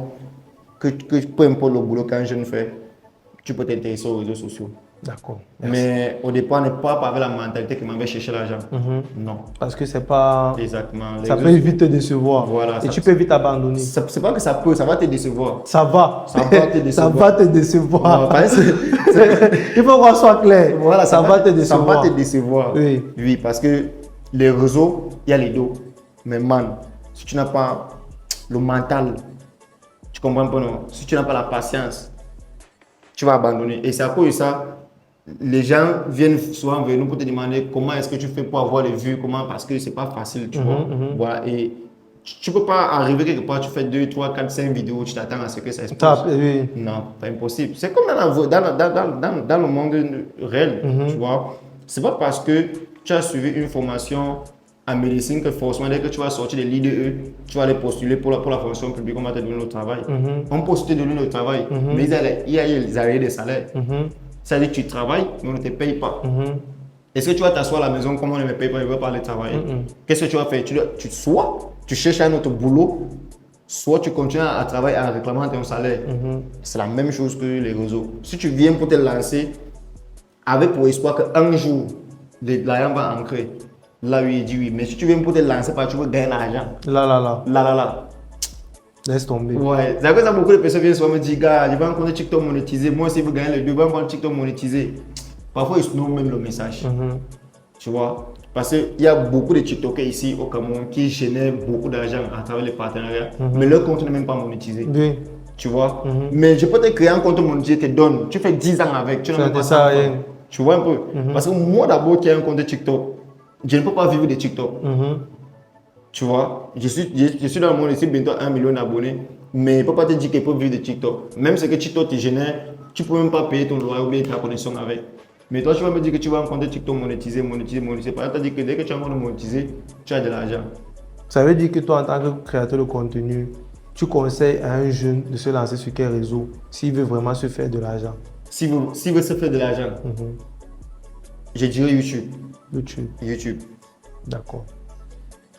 que peu importe le boulot qu'un jeune fait, tu peux t'intéresser aux réseaux sociaux. D'accord. Mais au départ, ne pas avec la mentalité que m'avait cherché l'argent. Non. Parce que c'est pas. Exactement. Ça peut vite te décevoir. Voilà. Et tu peux vite abandonner. C'est pas que ça peut, ça va te décevoir. Ça va. Ça va te décevoir. Ça va te décevoir. Ouais, il faut qu'on soit clair. Voilà, ça va te décevoir. Ça va te décevoir. Oui. Oui, parce que les réseaux, il y a les deux. Mais man, si tu n'as pas le mental, tu comprends pas non? Si tu n'as pas la patience, tu vas abandonner. Et c'est à cause de ça, les gens viennent souvent vers nous pour te demander comment est-ce que tu fais pour avoir les vues, comment, parce que c'est pas facile, tu vois. Voilà. Et tu peux pas arriver quelque part, tu fais 2, 3, 4, 5 vidéos, tu t'attends à ce que ça se passe. Oui. Non, c'est impossible. C'est comme dans le monde réel, tu vois. C'est pas parce que tu as suivi une formation en médecine que forcément dès que tu vas sortir des l'IDE, tu vas aller postuler pour la fonction publique, on va te donner le travail. On peut aussi te donner le travail, mais il y a les arrêts des salaires. C'est-à-dire que tu travailles, mais on ne te paye pas. Est-ce que tu vas t'asseoir à la maison comme on ne me paye pas, je ne veux pas aller travailler? Qu'est-ce que tu vas faire? Soit tu cherches un autre boulot, soit tu continues à travailler en réclamant ton salaire. C'est la même chose que les réseaux. Si tu viens pour te lancer, avec pour espoir qu'un jour, l'argent va ancrer, là oui, il dit oui. Mais si tu viens pour te lancer, tu veux gagner l'argent. Là. Laisse tomber. Ouais, c'est à cause ça beaucoup de personnes viennent souvent me dire, gars, je vais encore TikTok monétisé. Moi, si vous gagnez les deux, je vais encore TikTok monétisé. Parfois, ils ignorent même le message. Tu vois? Parce qu'il y a beaucoup de TikTokers ici au Cameroun qui génèrent beaucoup d'argent à travers les partenariats, mais leur compte n'est même pas monétisé. Oui. Tu vois? Mais je peux te créer un compte monétisé, te donne. Tu fais 10 ans avec, tu n'as même pas ça. Tu vois un peu? Parce que moi, d'abord, qui ai un compte TikTok, je ne peux pas vivre de TikTok. Tu vois, je suis dans le monde ici, bientôt 1 million d'abonnés, mais je ne peux pas te dire qu'il peut vivre de TikTok. Même ce que TikTok te génère, tu ne peux même pas payer ton loyer ou bien ta connexion avec. Mais toi, tu vas me dire que tu vas rencontrer TikTok monétisé. Par exemple, tu as dit que dès que tu as envie de monétiser, tu as de l'argent. Ça veut dire que toi, en tant que créateur de contenu, tu conseilles à un jeune de se lancer sur quel réseau s'il veut vraiment se faire de l'argent? S'il veut se faire de l'argent, je dirais YouTube. YouTube. D'accord.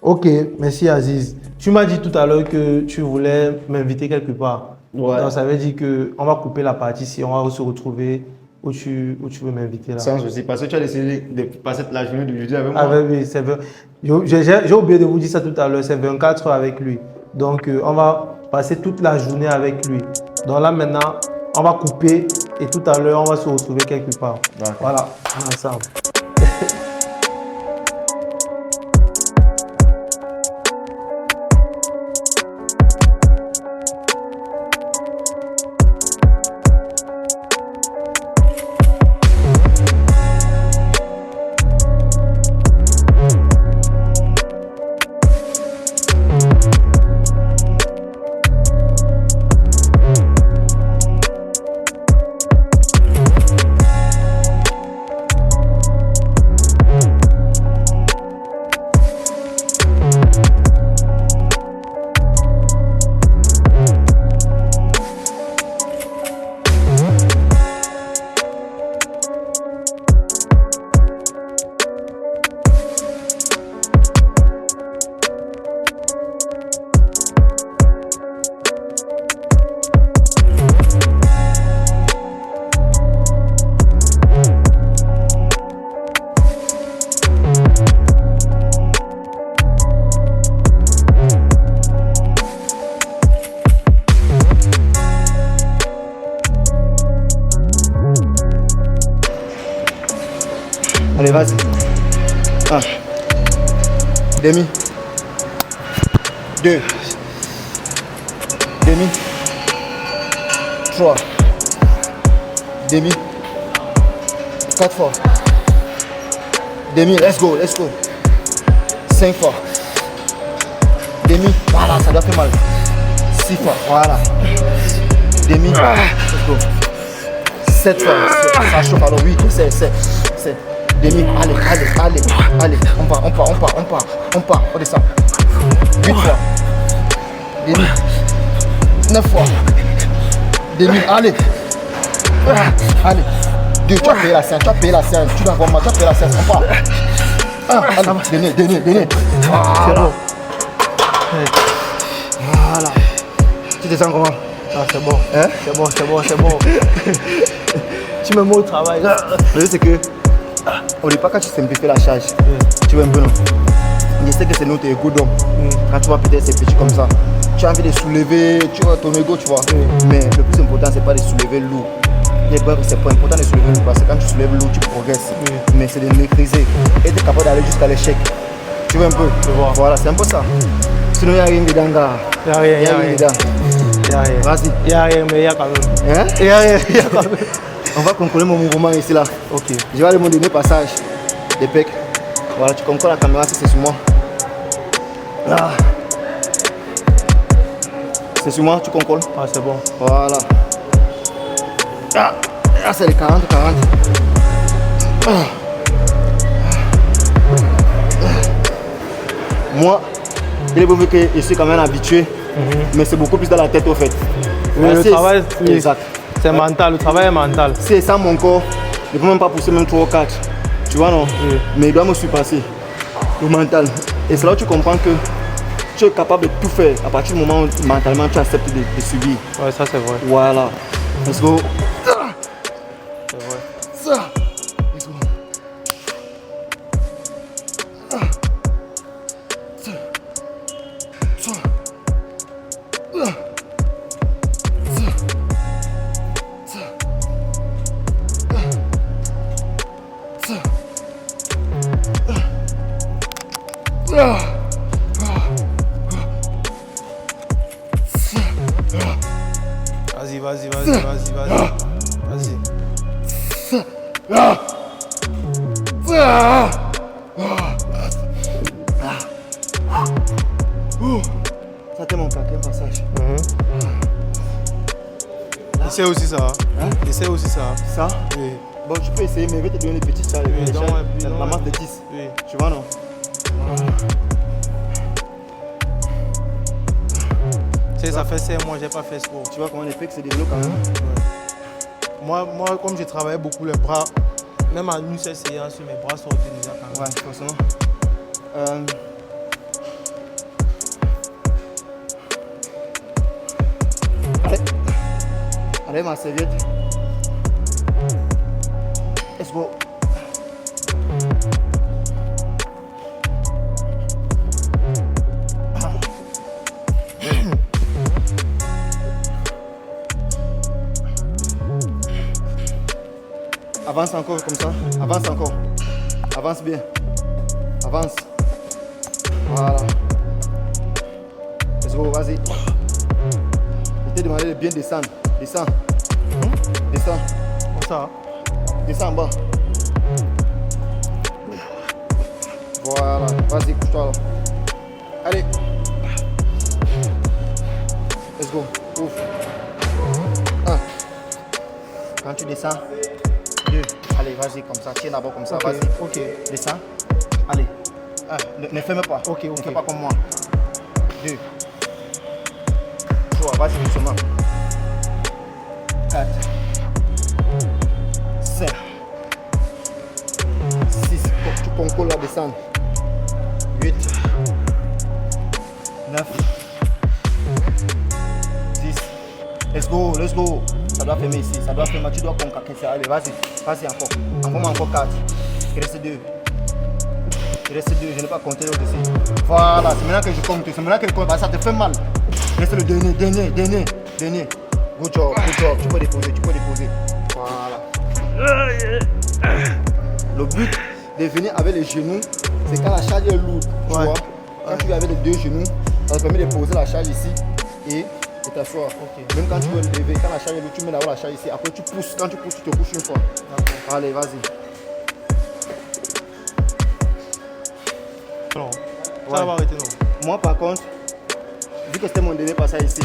Ok, merci Aziz. Tu m'as dit tout à l'heure que tu voulais m'inviter quelque part. Ouais. Donc ça veut dire qu'on va couper la partie si on va se retrouver où tu veux m'inviter là. Sans souci, parce que tu as décidé de passer la journée d'aujourd'hui avec moi. Ah oui, c'est vrai. J'ai oublié de vous dire ça tout à l'heure, c'est 24 heures avec lui. Donc on va passer toute la journée avec lui. Donc là maintenant, on va couper et tout à l'heure, on va se retrouver quelque part. Voilà, on est ensemble. vas-y. 1. Demi. 2. Demi. 3. Demi. 4 fois. Demi, let's go. 5 fois. Demi, voilà, ça doit faire mal. 6 fois, voilà. Demi, let's go. 7 fois, ça chauffe alors, 8, c'est. Demi, allez, on part, on descend. 8 fois. Demi, 9 fois. Demi, allez. 2, tu as payé la séance, tu dois avoir mal, tu as payé la séance, on part. 1, allez, donnez. Voilà. Voilà. Tu te sens comment? Ah, c'est bon. Hein? C'est bon. Tu me mets au travail. Le truc c'est que, au départ quand tu simplifies la charge, tu vois un peu non? Je sais que c'est notre ego d'homme. Quand tu vois peut-être ces petits comme ça, tu as envie de soulever, tu vois ton ego, tu vois. Mais le plus important c'est pas de soulever lourd. C'est pas important de soulever lourd parce que quand tu soulèves lourd, tu progresses. Mais c'est de maîtriser et d'être capable d'aller jusqu'à l'échec. Tu vois un peu? Voilà, c'est un peu ça. Sinon, il n'y a rien dedans, gars. Il n'y a rien. Vas-y. Il n'y a rien, mais il y a quand même. Hein? Il y a rien quand même. On va contrôler mon mouvement ici, là. Ok. Je vais aller mon dernier passage des pecs. Voilà, tu contrôles la caméra si c'est sur moi. Là. C'est sur moi, tu contrôles? Ah, c'est bon. Voilà. Là, c'est les 40. Moi, il est vu que je suis quand même habitué, mais c'est beaucoup plus dans la tête au fait. Le travail, exact. C'est mental, le travail est mental. C'est ça mon corps, je ne peux même pas pousser même 3 ou 4. Tu vois non? Mais il doit me surpasser. Le mental. Et c'est là où tu comprends que tu es capable de tout faire à partir du moment où mentalement tu acceptes de subir. Ouais, ça c'est vrai. Voilà. Let's go. C'est vrai. Ça. Let's go. Ça c'était mon quatrième passage. Essaie aussi ça. Essaie aussi ça. Ça? Oui. Bon, tu peux essayer, mais je vais te donner des petites salles. La masse de 10. Oui. Tu vois, non? Tu sais, ça fait 5 mois, j'ai pas fait sport. Tu vois comment les pecs se développent quand même? Moi, comme je travaillais beaucoup les bras, même en une seule séance, mes bras sortent déjà quand même. Ouais, forcément. Allez, ma serviette. Let's go. Avance encore comme ça. Avance encore. Avance bien. Avance. Voilà. Let's go, vas-y. Je t'ai demandé de bien descendre. Descends. Descends. Comme ça. Descends en bas. Voilà. Vas-y, couche-toi alors. Allez. Let's go. Ouf. 1. Quand tu descends. 2. Allez, vas-y, comme ça. Tiens d'abord comme ça. Ok, Vas-y. ok. Descends. Allez. 1. Ne ferme pas. Ok. Ne fais pas comme moi. 2. 3. Vas-y, doucement. 4. 5. 6. Tu concours la descente. 8. 9. 10. Let's go, let's go. Ça doit fermer ici, ça doit fermer. Tu dois concaquer ça. Allez, vas-y. Vas-y encore. Envoie-moi encore 4. Il reste 2. Il reste 2. Je n'ai pas compté au-dessus. Voilà, c'est maintenant que je compte. C'est maintenant que je compte. Ça te fait mal. Il reste le dernier. Good job. Tu peux déposer. Voilà. Le but, de venir avec les genoux, c'est quand la charge est lourde, tu vois. Quand tu viens avec les deux genoux, ça te permet de poser la charge ici et t'asseoir. Même quand tu veux lever, quand la charge est lourde, tu mets d'abord la charge ici. Après tu pousses, quand tu pousses, tu te couches une fois. Allez, vas-y. Non, ça va arrêter, non. Moi par contre, vu que c'était mon dernier passage ici,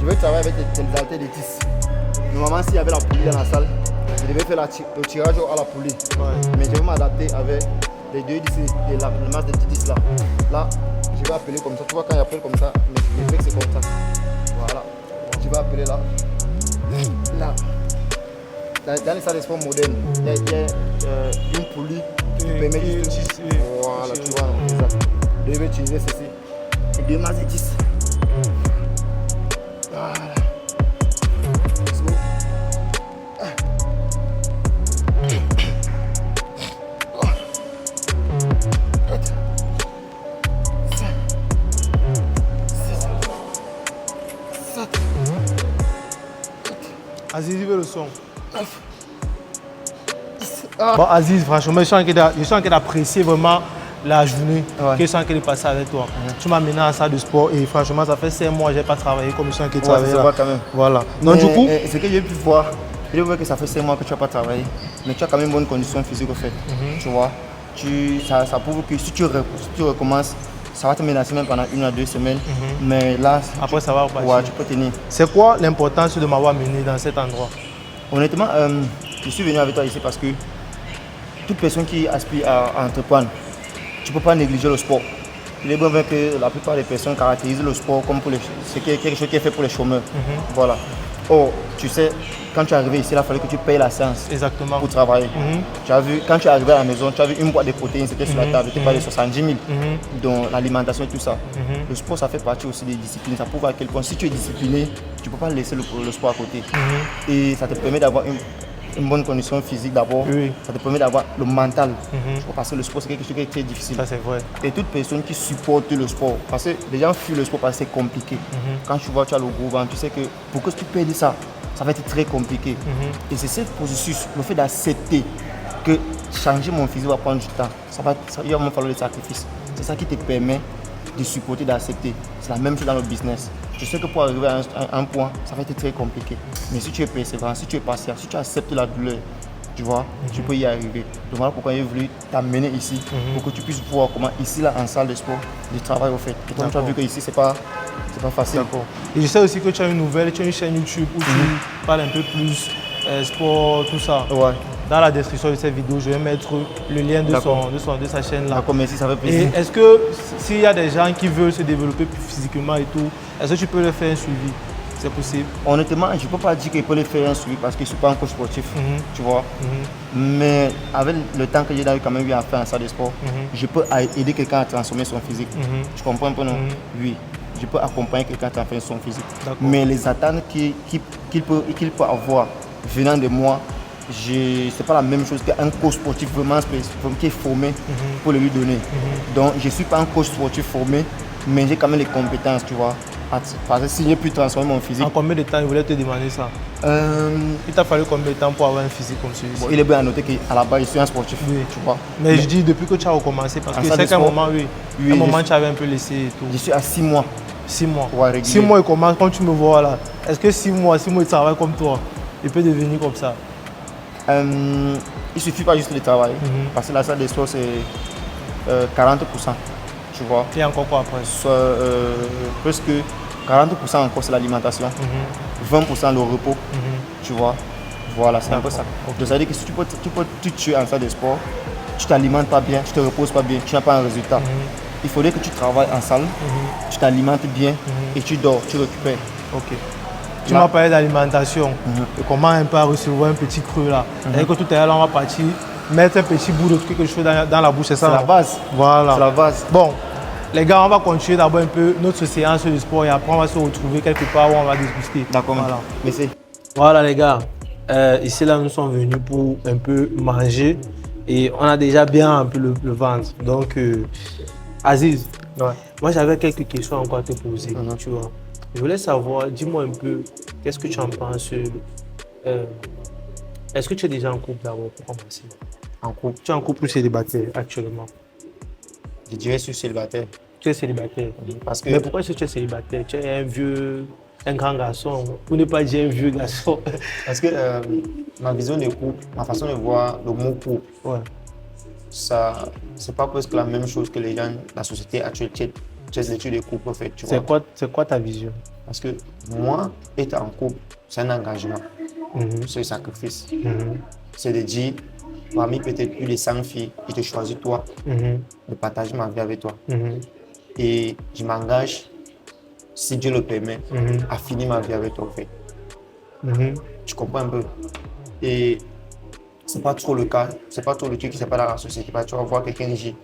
je vais travailler avec les haltères de 10. Normalement, s'il y avait la poulie dans la salle, je devais faire le tirage à la poulie. Mais je vais m'adapter avec les 2 10 et le masse de 10 là. Là, je vais appeler comme ça. Tu vois, quand j'appelle comme ça, mes pecs c'est comme ça. Voilà. Je vais appeler là. Là. Dans les salles de sport modernes, il y a une poulie qui permet de... Voilà, tu vois, c'est ça. Je vais utiliser ceci. Et 2 masses de 10. Voilà. C'est bon. Aziz, il veut le son. Bon, Aziz, franchement, je sens qu'il a apprécié vraiment la journée que je sens qu'il est passé avec toi. Tu m'as mené à la salle de sport et franchement, ça fait 5 mois que je n'ai pas travaillé comme je sens qu'il travaille. Ça va quand même. Voilà. Donc, du coup, ce que j'ai pu voir, je vois que ça fait 5 mois que tu n'as pas travaillé, mais tu as quand même une bonne condition physique au fait. Tu vois, ça prouve que si tu recommences, ça va te menacer même pendant 1 à 2 semaines. Mais là, après, ça va repartir. Ouais, tu peux tenir. C'est quoi l'importance de m'avoir mené dans cet endroit? Honnêtement, je suis venu avec toi ici parce que toute personne qui aspire à entreprendre, tu ne peux pas négliger le sport. Il est bien vrai que la plupart des personnes caractérisent le sport comme pour c'est quelque chose qui est fait pour les chômeurs. Voilà. Oh, tu sais, quand tu es arrivé ici, il a fallu que tu payes la séance. Exactement. Pour travailler. Tu as vu, quand tu es arrivé à la maison, tu as vu une boîte de protéines, c'était sur la table, tu parlais de 70 000, dont l'alimentation et tout ça. Le sport, ça fait partie aussi des disciplines. Ça prouve à quel point, si tu es discipliné, tu ne peux pas laisser le sport à côté. Et ça te permet d'avoir une bonne condition physique d'abord, ça te permet d'avoir le mental. Parce que le sport, c'est quelque chose qui est très difficile. Ça, c'est vrai. Et toute personne qui supporte le sport, parce que les gens fuient le sport parce que c'est compliqué. Quand tu vois, tu as le gros ventre, tu sais que pour que tu perdes ça, ça va être très compliqué. Et c'est ce processus, le fait d'accepter que changer mon physique va prendre du temps, il va me falloir des sacrifices. C'est ça qui te permet de supporter, d'accepter. C'est la même chose dans le business. Je sais que pour arriver à un point, ça va être très compliqué. Mais si tu es persévérant, si tu es patient, si tu acceptes la douleur, tu vois, tu peux y arriver. Donc voilà pourquoi j'ai voulu t'amener ici, pour que tu puisses voir comment ici, là, en salle de sport, le travail au fait. Et comme tu as vu qu'ici, c'est pas facile. Et je sais aussi que tu as une chaîne YouTube où tu parles un peu plus sport, tout ça. Ouais. Dans la description de cette vidéo, je vais mettre le lien de sa chaîne là. D'accord, merci, ça fait plaisir. Et est-ce que s'il y a des gens qui veulent se développer plus physiquement et tout, est-ce que tu peux leur faire un suivi? C'est possible? Honnêtement, je ne peux pas dire qu'il peut le faire un suivi parce que je ne suis pas un coach sportif, tu vois. Mais avec le temps que j'ai quand même eu à faire en salle de sport, je peux aider quelqu'un à transformer son physique. Tu comprends un peu, non? Oui. Je peux accompagner quelqu'un à transformer son physique. Mais les attentes qu'il peut avoir venant de moi, ce n'est pas la même chose qu'un coach sportif vraiment qui est formé pour le lui donner. Donc je ne suis pas un coach sportif formé, mais j'ai quand même les compétences, tu vois. Parce que si j'ai pu transformer mon physique. En combien de temps il voulait te demander ça? Il t'a fallu combien de temps pour avoir un physique comme celui-ci? Il est bien à noter qu'à la base je suis un sportif, tu vois. Mais je dis depuis que tu as recommencé, parce que c'est qu'à un moment, tu avais un peu laissé et tout. Je suis à 6 mois. 6 mois. Ouais, 6 mois, il commence, quand tu me vois là. Est-ce que 6 mois, il travaille comme toi, il peut devenir comme ça? Il ne suffit pas juste de travail, parce que la salle de sport c'est 40%, tu vois. Et encore quoi après? Presque 40% encore c'est l'alimentation, 20% le repos, tu vois. Voilà, c'est un peu ça. Donc ça veut dire que si tu tues en salle de sport, tu ne t'alimentes pas bien, tu ne te reposes pas bien, tu n'as pas un résultat. Il faudrait que tu travailles en salle, tu t'alimentes bien et tu dors, tu récupères. Ok. Tu m'as parlé d'alimentation et comment un peu recevoir un petit creux là. C'est-à-dire que tout à l'heure, on va partir mettre un petit bout de quelque chose dans la bouche, c'est ça? C'est la base. Voilà. C'est la base. Bon, les gars, on va continuer d'abord un peu notre séance de sport et après on va se retrouver quelque part où on va discuter. D'accord, voilà. Merci. Voilà les gars, ici là nous sommes venus pour un peu manger et on a déjà bien un peu le ventre. Donc Aziz, moi j'avais quelques questions encore à te poser, tu vois. Je voulais savoir, dis-moi un peu, qu'est-ce que tu en penses? Est-ce que tu es déjà en couple d'abord pour commencer? En couple, Tu es en couple ou célibataire actuellement? je dirais que je suis célibataire. Tu es célibataire. Parce que Mais pourquoi est-ce que tu es célibataire? Tu es un grand garçon, pour ne pas dire un vieux garçon. Parce que ma vision de couple, ma façon de voir le mot couple, Ouais. ça, c'est pas presque la même chose que les gens, la société actuelle, tu as des études de couple, en fait, tu vois. C'est quoi ta vision? Parce que moi, être en couple, c'est un engagement, Mhm. c'est un sacrifice. Mhm. C'est de dire, parmi peut-être plus de 100 filles, je te choisis toi, Mhm. de partager ma vie avec toi. Mhm. Et je m'engage, si Dieu le permet, Mhm. à finir ma vie avec toi, en fait. Mhm. Tu comprends un peu? Et c'est pas trop le cas, c'est pas trop le truc qui se passe dans la société. Tu vas voir quelqu'un dire,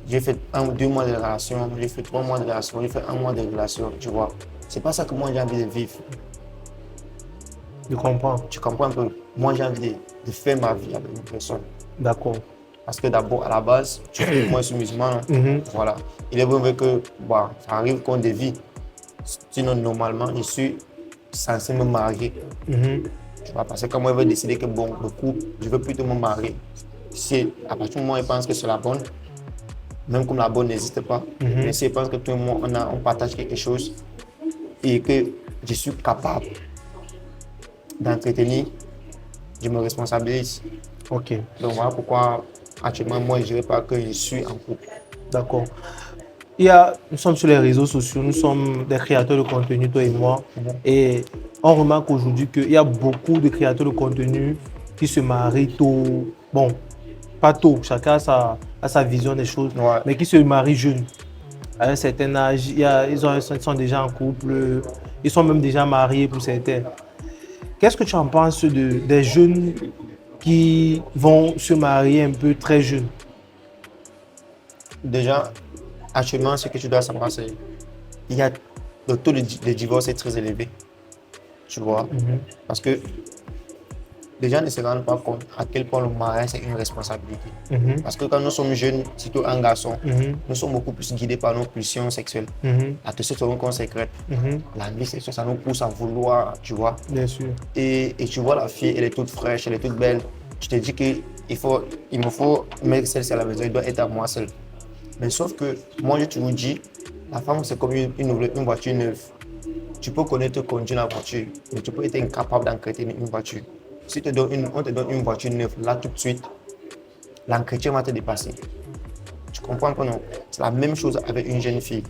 j'ai fait 1 ou 2 mois de relation, j'ai fait 3 mois de relation, j'ai fait 1 mois de relation, tu vois. C'est pas ça que moi j'ai envie de vivre. Je comprends. Tu comprends un peu? Moi j'ai envie de faire ma vie avec une personne. D'accord. Parce que d'abord, à la base, moi je suis musulman, non? Mhm. Voilà. Il est vrai que ça arrive qu'on dévie. Sinon, normalement, je suis censé me marier. Mhm. Tu vois, parce que quand moi je veux décider que bon, le couple, je veux plutôt me marier. Si à partir du moment où il pense que c'est la bonne, même comme la bonne n'existe pas, mais si il pense que tout le monde on partage quelque chose et que je suis capable d'entretenir, je me responsabilise. Ok. Donc voilà pourquoi actuellement moi je dirais pas que je suis en couple. D'accord. Nous sommes sur les réseaux sociaux, nous sommes des créateurs de contenu, toi et moi, et on remarque aujourd'hui qu'il y a beaucoup de créateurs de contenu qui se marient tôt. Bon, pas tôt, chacun a sa vision des choses, Ouais. mais qui se marient jeunes. À un certain âge, ils sont déjà en couple, ils sont même déjà mariés pour certains. Qu'est-ce que tu en penses des jeunes qui vont se marier un peu très jeunes? Déjà, actuellement, ce que tu dois savoir, c'est le taux de divorce est très élevé. Tu vois? Parce que les gens ne se rendent pas compte à quel point le mariage c'est une responsabilité. Parce que quand nous sommes jeunes, surtout un garçon, nous sommes beaucoup plus guidés par nos pulsions sexuelles. La testostérone qu'on sécrète, l'envie sexuelle, ça nous pousse à vouloir, tu vois. Bien sûr. Et tu vois la fille, elle est toute fraîche, elle est toute belle. Tu te dis qu'il me faut mettre celle-ci à la maison, il doit être à moi seul. Mais sauf que moi, je te vous dis, la femme, c'est comme une voiture neuve. Tu peux connaître conduire la voiture, mais tu peux être incapable d'entretenir une voiture. Si on te donne une voiture neuve, là tout de suite, l'entretien va te dépasser. Tu comprends pas, non? C'est la même chose avec une jeune fille.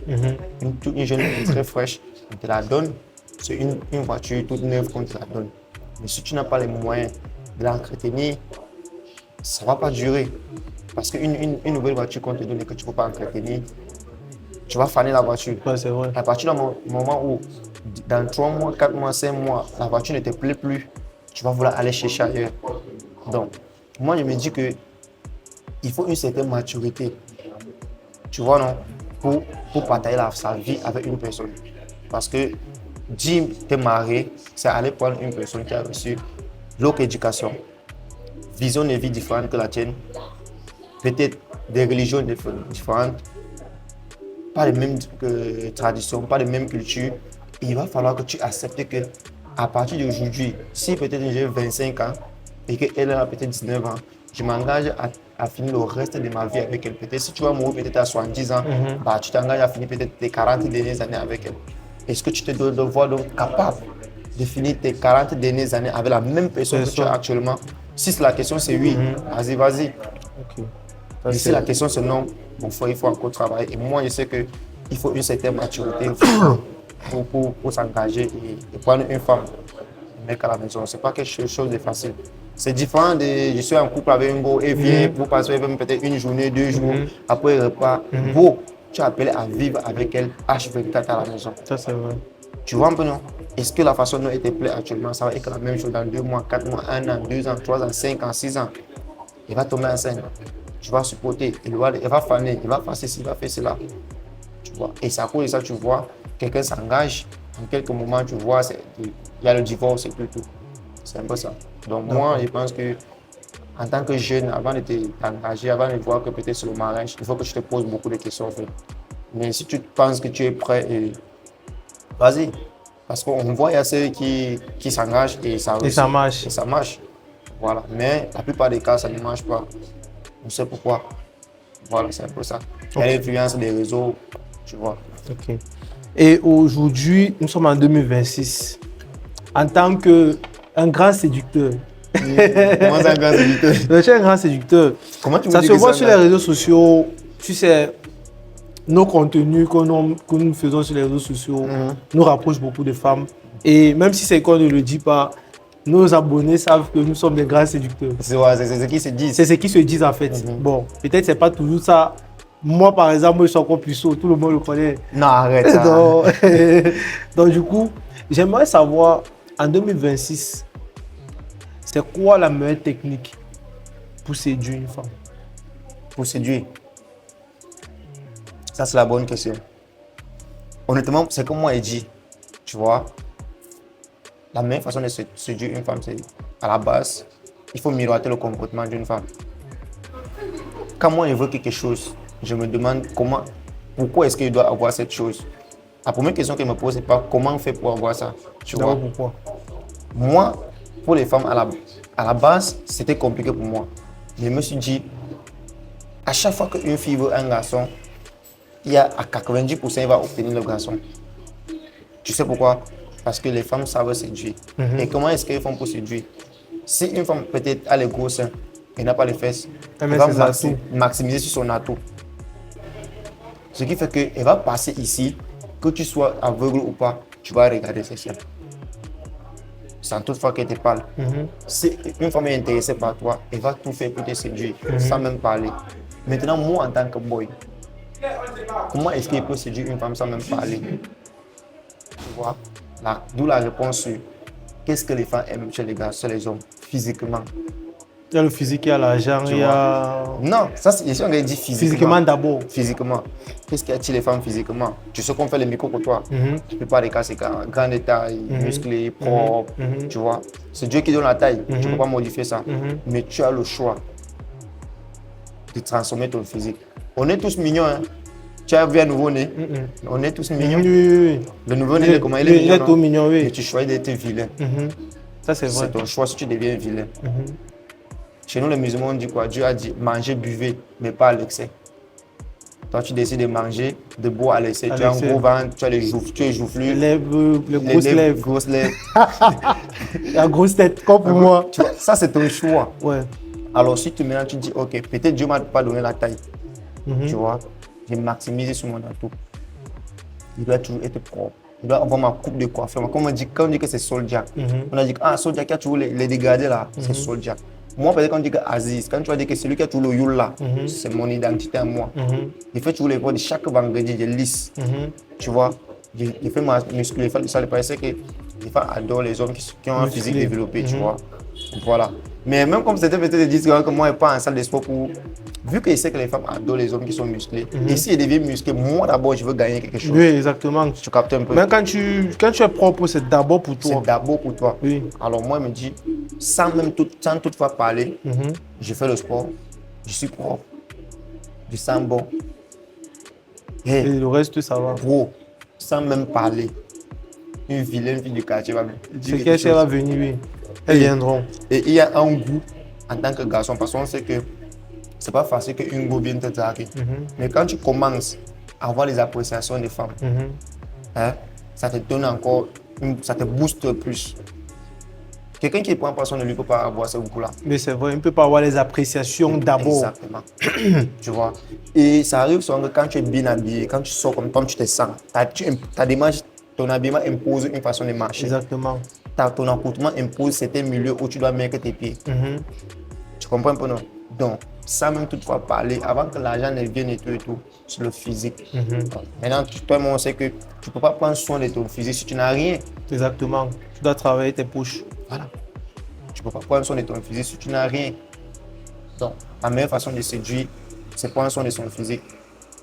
Une jeune fille très fraîche, on te la donne, c'est une voiture toute neuve qu'on te la donne. Mais si tu n'as pas les moyens de l'entretenir, ça ne va pas durer. Parce qu'une nouvelle voiture qu'on te donne et que tu ne peux pas entretenir, tu vas faner la voiture. Ouais, c'est vrai. À partir du moment où, dans 3 mois, 4 mois, 5 mois, la voiture ne te plaît plus, tu vas vouloir aller chercher ailleurs. Donc, moi, je me dis qu'il faut une certaine maturité, tu vois, non, pour partager sa vie avec une personne. Parce que dire t'es marié, c'est aller prendre une personne qui a reçu l'autre éducation, vision de vie différente que la tienne, peut-être des religions différentes, pas les mêmes traditions, pas les mêmes cultures. Et il va falloir que tu acceptes que à partir d'aujourd'hui, si peut-être j'ai 25 ans et qu'elle a peut-être 19 ans, je m'engage à finir le reste de ma vie avec elle. Peut-être si tu vas mourir peut-être à 70 ans, tu t'engages à finir peut-être tes 40 dernières années avec elle. Est-ce que tu te dois devoir donc capable de finir tes 40 dernières années avec la même personne que tu as actuellement? Si la question c'est oui, vas-y. Okay. Et si la question c'est non, bon, il faut encore travailler. Et moi, je sais qu'il faut une certaine maturité pour s'engager et prendre une femme, un mec à la maison. Ce n'est pas quelque chose de facile. C'est différent de je suis en couple avec un gars et vient pour passer peut-être une journée, 2 jours, après le repas. Bon, tu es appelé à vivre avec elle H24 à la maison. Ça, c'est vrai. Tu vois un peu, non? Est-ce que la façon dont elle te plaît actuellement, ça va être la même chose dans 2 mois, 4 mois, 1 an, 2 ans, 3 ans, 5 ans, 6 ans? Elle va tomber enceinte. Tu vas supporter, elle va faner, elle va faire ceci, elle va faire cela. Tu vois? Et c'est à cause de ça, tu vois, quelqu'un s'engage, en quelques moments, tu vois, il y a le divorce et tout. C'est un peu ça. Donc moi, je pense que en tant que jeune, avant de t'engager, avant de voir que peut-être c'est le mariage, il faut que tu te poses beaucoup de questions en fait. Mais si tu penses que tu es prêt, vas-y. Parce qu'on voit, il y a ceux qui s'engagent et ça marche. Voilà. Mais la plupart des cas, ça ne marche pas. On sait pourquoi. Voilà, c'est un peu ça. Il y a l'influence des réseaux, tu vois. Ok. Et aujourd'hui, nous sommes en 2026. En tant qu'un grand séducteur. Comment ça, un grand séducteur? Je suis un grand séducteur. Comment tu me Ça dis se que voit ça, sur les réseaux sociaux. Tu sais, nos contenus que nous faisons sur les réseaux sociaux nous rapprochent beaucoup de femmes. Et même si c'est qu'on ne le dit pas, nos abonnés savent que nous sommes des grands séducteurs. C'est ce qu'ils se disent. C'est ce qu'ils se disent en fait. Bon, peut-être c'est pas toujours ça. Moi, par exemple, je suis encore plus chaud, tout le monde le connaît. Non, arrête ça. Donc, du coup, j'aimerais savoir, en 2026, c'est quoi la meilleure technique pour séduire une femme? Pour séduire? Ça, c'est la bonne question. Honnêtement, c'est comme moi j'ai dit, tu vois, la meilleure façon de séduire une femme, c'est à la base, il faut miroiter le comportement d'une femme. Quand moi je veux quelque chose, je me demande pourquoi est-ce qu'il doit avoir cette chose. La première question qu'elle me pose, c'est pas comment on fait pour avoir ça. Tu vois? Pourquoi? Moi, pour les femmes, à la base, c'était compliqué pour moi. Je me suis dit, à chaque fois qu'une fille veut un garçon, il y a à 90% il va obtenir le garçon. Tu sais pourquoi? Parce que les femmes savent séduire. Et comment est-ce qu'elles font pour séduire? Si une femme peut-être a les gros seins et n'a pas les fesses, elle va maximiser sur son atout. Ce qui fait qu'elle va passer ici, que tu sois aveugle ou pas, tu vas regarder ses seins. Sans toutefois qu'elle te parle. Si une femme est intéressée par toi, elle va tout faire pour te séduire, sans même parler. Maintenant, moi en tant que boy, comment est-ce qu'il peut séduire une femme sans même parler? Tu vois? D'où la réponse sur qu'est-ce que les femmes aiment chez les gars, chez les hommes, physiquement. Il y a le physique, il y a l'argent, il y a... Non, ça c'est ici on a dit physiquement. Physiquement d'abord. Physiquement. Qu'est-ce qui attire les femmes physiquement? Tu sais qu'on fait les micros pour toi. La plupart des cas, c'est grande taille, musclé, propre, tu vois. C'est Dieu qui donne la taille, tu ne peux pas modifier ça. Mais tu as le choix de transformer ton physique. On est tous mignons, hein. Tu as vu un nouveau-né? On est tous mignons. Oui. Le nouveau-né, comment il est mignon? Il est tout mignon, oui. Mais tu choisis d'être vilain. Ça, c'est vrai. C'est ton choix si tu deviens vilain. Chez nous, les musulmans, on dit quoi? Dieu a dit mangez, buvez, mais pas à l'excès. Toi, tu décides de manger, de boire à l'excès. Tu as un gros ventre, tu as tu es joufflu. Les grosses lèvres. La grosse tête, comme pour moi. Tu vois, ça, c'est ton choix. Ouais. Alors, si maintenant tu dis, ok, peut-être Dieu ne m'a pas donné la taille. Tu vois, j'ai maximisé sur mon atout. Il doit toujours être propre. Il doit avoir ma coupe de coiffure. Comme quand on dit que c'est Soldier, on a dit que Soldier qui a toujours les dégradés là, c'est Soldier. Moi, peut-être quand on dit que Aziz, quand tu vas dire que c'est lui qui a toujours le youl là, c'est mon identité à moi. Il fait toujours les voix de chaque vendredi, je lisse. Tu vois, je fais ma muscu, ça me paraissait que les femmes adorent les hommes qui ont un physique développé, tu vois. Voilà. Mais même comme c'était peut-être des que moi, je ne pas en salle de sport pour. Vu que je sais que les femmes adorent les hommes qui sont musclés, et si elles deviennent musclés, moi d'abord, je veux gagner quelque chose. Oui, exactement. Tu captes un peu. Même quand tu es propre, c'est d'abord pour toi. C'est d'abord pour toi. Oui. Alors moi, je me dis, sans toutefois parler, je fais le sport, je suis propre, je sens bon. Et le reste, ça va. Bro, sans même parler, une vilaine fille du quartier va me dire quelque chose. C'est qu'elle va venir, oui. Elles viendront. Et il y a un goût en tant que garçon, parce qu'on sait que c'est pas facile qu'une go vienne te draguer. Mais quand tu commences à avoir les appréciations des femmes, hein, ça te donne encore, ça te booste plus. Quelqu'un qui prend pas soin ne lui peut pas avoir ce goût-là. Mais c'est vrai, il ne peut pas avoir les appréciations d'abord. Exactement. Tu vois. Et ça arrive souvent que quand tu es bien habillé, quand tu sors comme tu te sens, ta démarche, ton habillement impose une façon de marcher. Exactement. Ton accoutrement impose certains milieux où tu dois mettre tes pieds. Tu comprends un peu, non? Donc, sans même toutefois parler, avant que l'argent ne vienne et tout, c'est le physique. Maintenant, toi et moi, on sait que tu ne peux pas prendre soin de ton physique si tu n'as rien. Exactement. Tu dois travailler tes poches. Voilà. Tu ne peux pas prendre soin de ton physique si tu n'as rien. Donc, la meilleure façon de séduire, c'est prendre soin de son physique.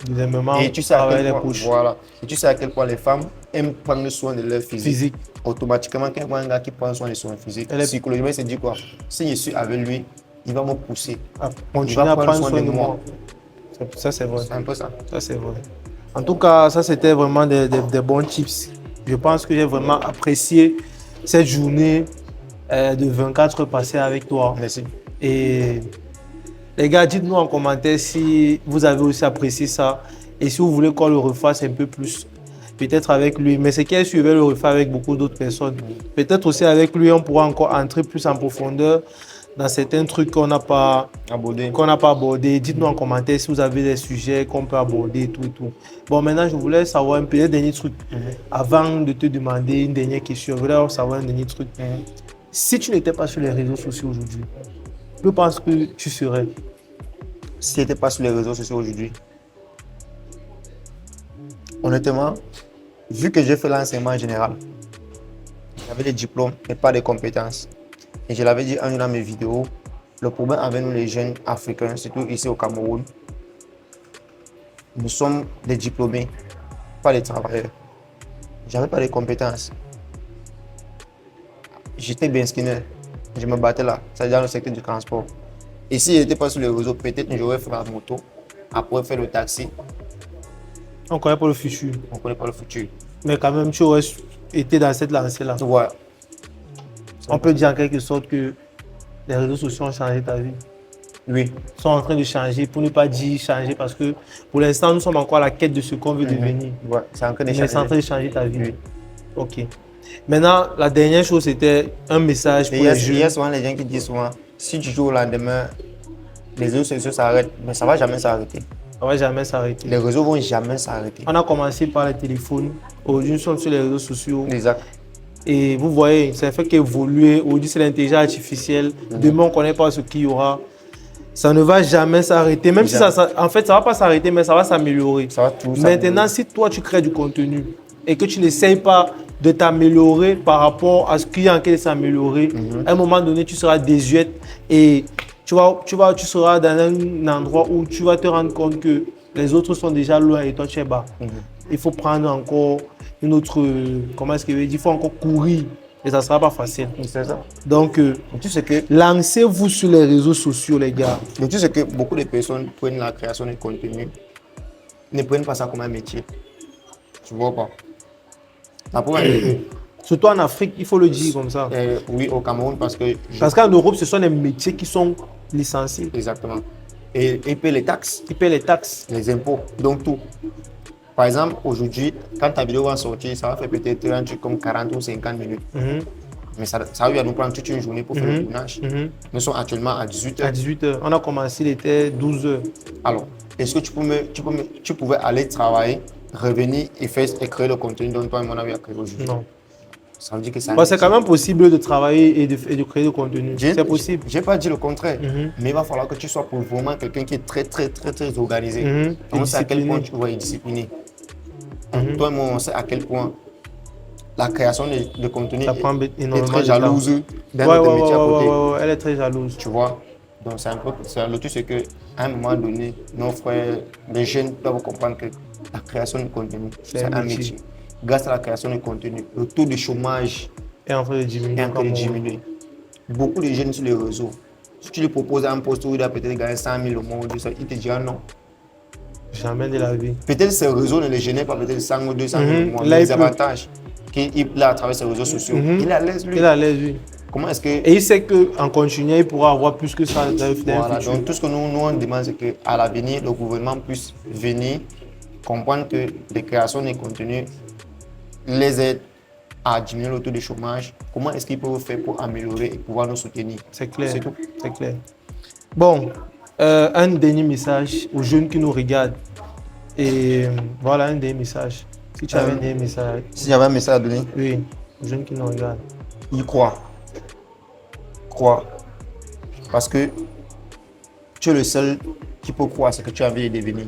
Deuxièmement, et tu sais à quel les point, poches. voilà. Et tu sais à quel point les femmes aiment prendre soin de leur physique. Automatiquement, quand un gars qui prend soin de son physique, psychologiquement, il se dit quoi? Si je suis avec lui, il va me pousser. Continuer à prendre soin de moi. Ça, c'est vrai. C'est un peu ça. Ça, c'est vrai. En tout cas, ça, c'était vraiment des bons tips. Je pense que j'ai vraiment apprécié cette journée de 24 heures passées avec toi. Merci. Et les gars, dites-nous en commentaire si vous avez aussi apprécié ça et si vous voulez qu'on le refasse un peu plus. Peut-être avec lui, mais c'est qu'il suivait le refaire avec beaucoup d'autres personnes. Peut-être aussi avec lui, on pourra encore entrer plus en profondeur dans certains trucs qu'on n'a pas abordés. Dites-nous en commentaire si vous avez des sujets qu'on peut aborder et tout et tout. Bon, maintenant, je voulais savoir un peu les derniers trucs. Avant de te demander une dernière question, je voulais savoir un dernier truc. Si tu n'étais pas sur les réseaux sociaux aujourd'hui, je pense que tu serais. Si tu n'étais pas sur les réseaux sociaux aujourd'hui, honnêtement, vu que j'ai fait l'enseignement général, j'avais des diplômes et pas des compétences. Et je l'avais dit un jour dans mes vidéos, le problème avec nous les jeunes africains, surtout ici au Cameroun, nous sommes des diplômés, pas des travailleurs. J'avais pas de compétences. J'étais bien skinner, je me battais là, c'est dans le secteur du transport. Et si je n'étais pas sur les réseaux, peut-être que j'aurais fait la moto, après faire le taxi. On ne connaît pas le futur. On ne connaît pas le futur. Mais quand même, tu aurais été dans cette lancée-là. Ouais. On peut dire en quelque sorte que les réseaux sociaux ont changé ta vie. Oui. Ils sont en train de changer, pour ne pas dire changer, parce que pour l'instant, nous sommes encore à la quête de ce qu'on veut devenir. Ouais, c'est en train de Mais changer. c'est en train de changer ta vie. Oui. Ok. Maintenant, la dernière chose, c'était un message pour les jeunes. Il y a souvent les gens qui disent souvent, si tu joues au lendemain, les réseaux sociaux s'arrêtent, mais ça ne va jamais s'arrêter. Ça ne va jamais s'arrêter. Les réseaux ne vont jamais s'arrêter. On a commencé par les téléphones. Aujourd'hui, nous sommes sur les réseaux sociaux. Exact. Et vous voyez, ça fait qu'évoluer. Aujourd'hui, c'est l'intelligence artificielle. Demain, on ne connaît pas ce qu'il y aura. Ça ne va jamais s'arrêter. Même si en fait, ça ne va pas s'arrêter, mais ça va s'améliorer. Ça va tout Maintenant, si toi, tu crées du contenu et que tu n'essayes pas de t'améliorer par rapport à ce qu'il y a en train de s'améliorer, à un moment donné, tu seras désuète et tu seras dans un endroit où tu vas te rendre compte que les autres sont déjà loin et toi, tu es bas. Il faut prendre encore une autre... Comment est-ce que je veux dire? Il faut encore courir et ça ne sera pas facile. C'est ça. Donc, Tu sais que, lancez-vous sur les réseaux sociaux, les gars. mais tu sais que beaucoup de personnes prennent la création de contenu, ne prennent pas ça comme un métier. Tu vois pas? La première chose, Surtout en Afrique, il faut le dire comme ça. oui, au Cameroun, parce que... Parce qu'en Europe, ce sont des métiers qui sont licenciés. Exactement. Et ils paient les taxes, Ils paient les taxes. les impôts, donc tout. Par exemple, aujourd'hui, quand ta vidéo va sortir, ça va faire peut-être un truc comme 40 ou 50 minutes. Mais ça va nous prendre toute une journée pour faire le tournage. Nous sommes actuellement à 18h. À 18h. On a commencé, il était 12h. Alors, est-ce que tu pouvais aller travailler, revenir et créer le contenu dont toi et mon ami a créé aujourd'hui? Non. Ça veut dire que ça... C'est quand même possible de travailler et de créer du contenu. C'est possible. Je n'ai pas dit le contraire, mais il va falloir que tu sois pour vraiment quelqu'un qui est très, très, très, très organisé. On sait à quel point tu vas être discipliné. Toi et moi, on sait à quel point la création de contenu est très jalouse d'un autre métier à côté. Elle est très jalouse. Tu vois? Donc, c'est un peu le truc, c'est qu'à un moment donné, nos frères, les jeunes doivent comprendre que la création de contenu, c'est un métier. Grâce à la création de contenu, le taux de chômage est en train de diminuer. Beaucoup de jeunes sur les réseaux, si tu lui proposes un poste où il a peut-être gagné 100 000 au mois, il te dira non. Jamais de la vie. Peut-être ces réseaux ne les gênaient pas, peut-être 100 ou 200 000 au mois. Mais les avantages qu'il a à travers ces réseaux sociaux, il est à l'aise lui. Il est à l'aise lui. Comment est-ce que... Et il sait qu'en continuant, il pourra avoir plus que ça dans le futur. Donc tout ce que nous on demande, c'est qu'à l'avenir, le gouvernement puisse venir comprendre que les créations de contenu les aident à diminuer le taux de chômage. Comment est-ce qu'ils peuvent faire pour améliorer et pouvoir nous soutenir? C'est clair. C'est tout. C'est clair. Bon, un dernier message aux jeunes qui nous regardent. Et voilà un dernier message. Si tu avais un dernier message. Si j'avais un message à donner? Oui, aux jeunes qui nous regardent. Y croire. Croire. Parce que tu es le seul qui peut croire ce que tu as envie de devenir.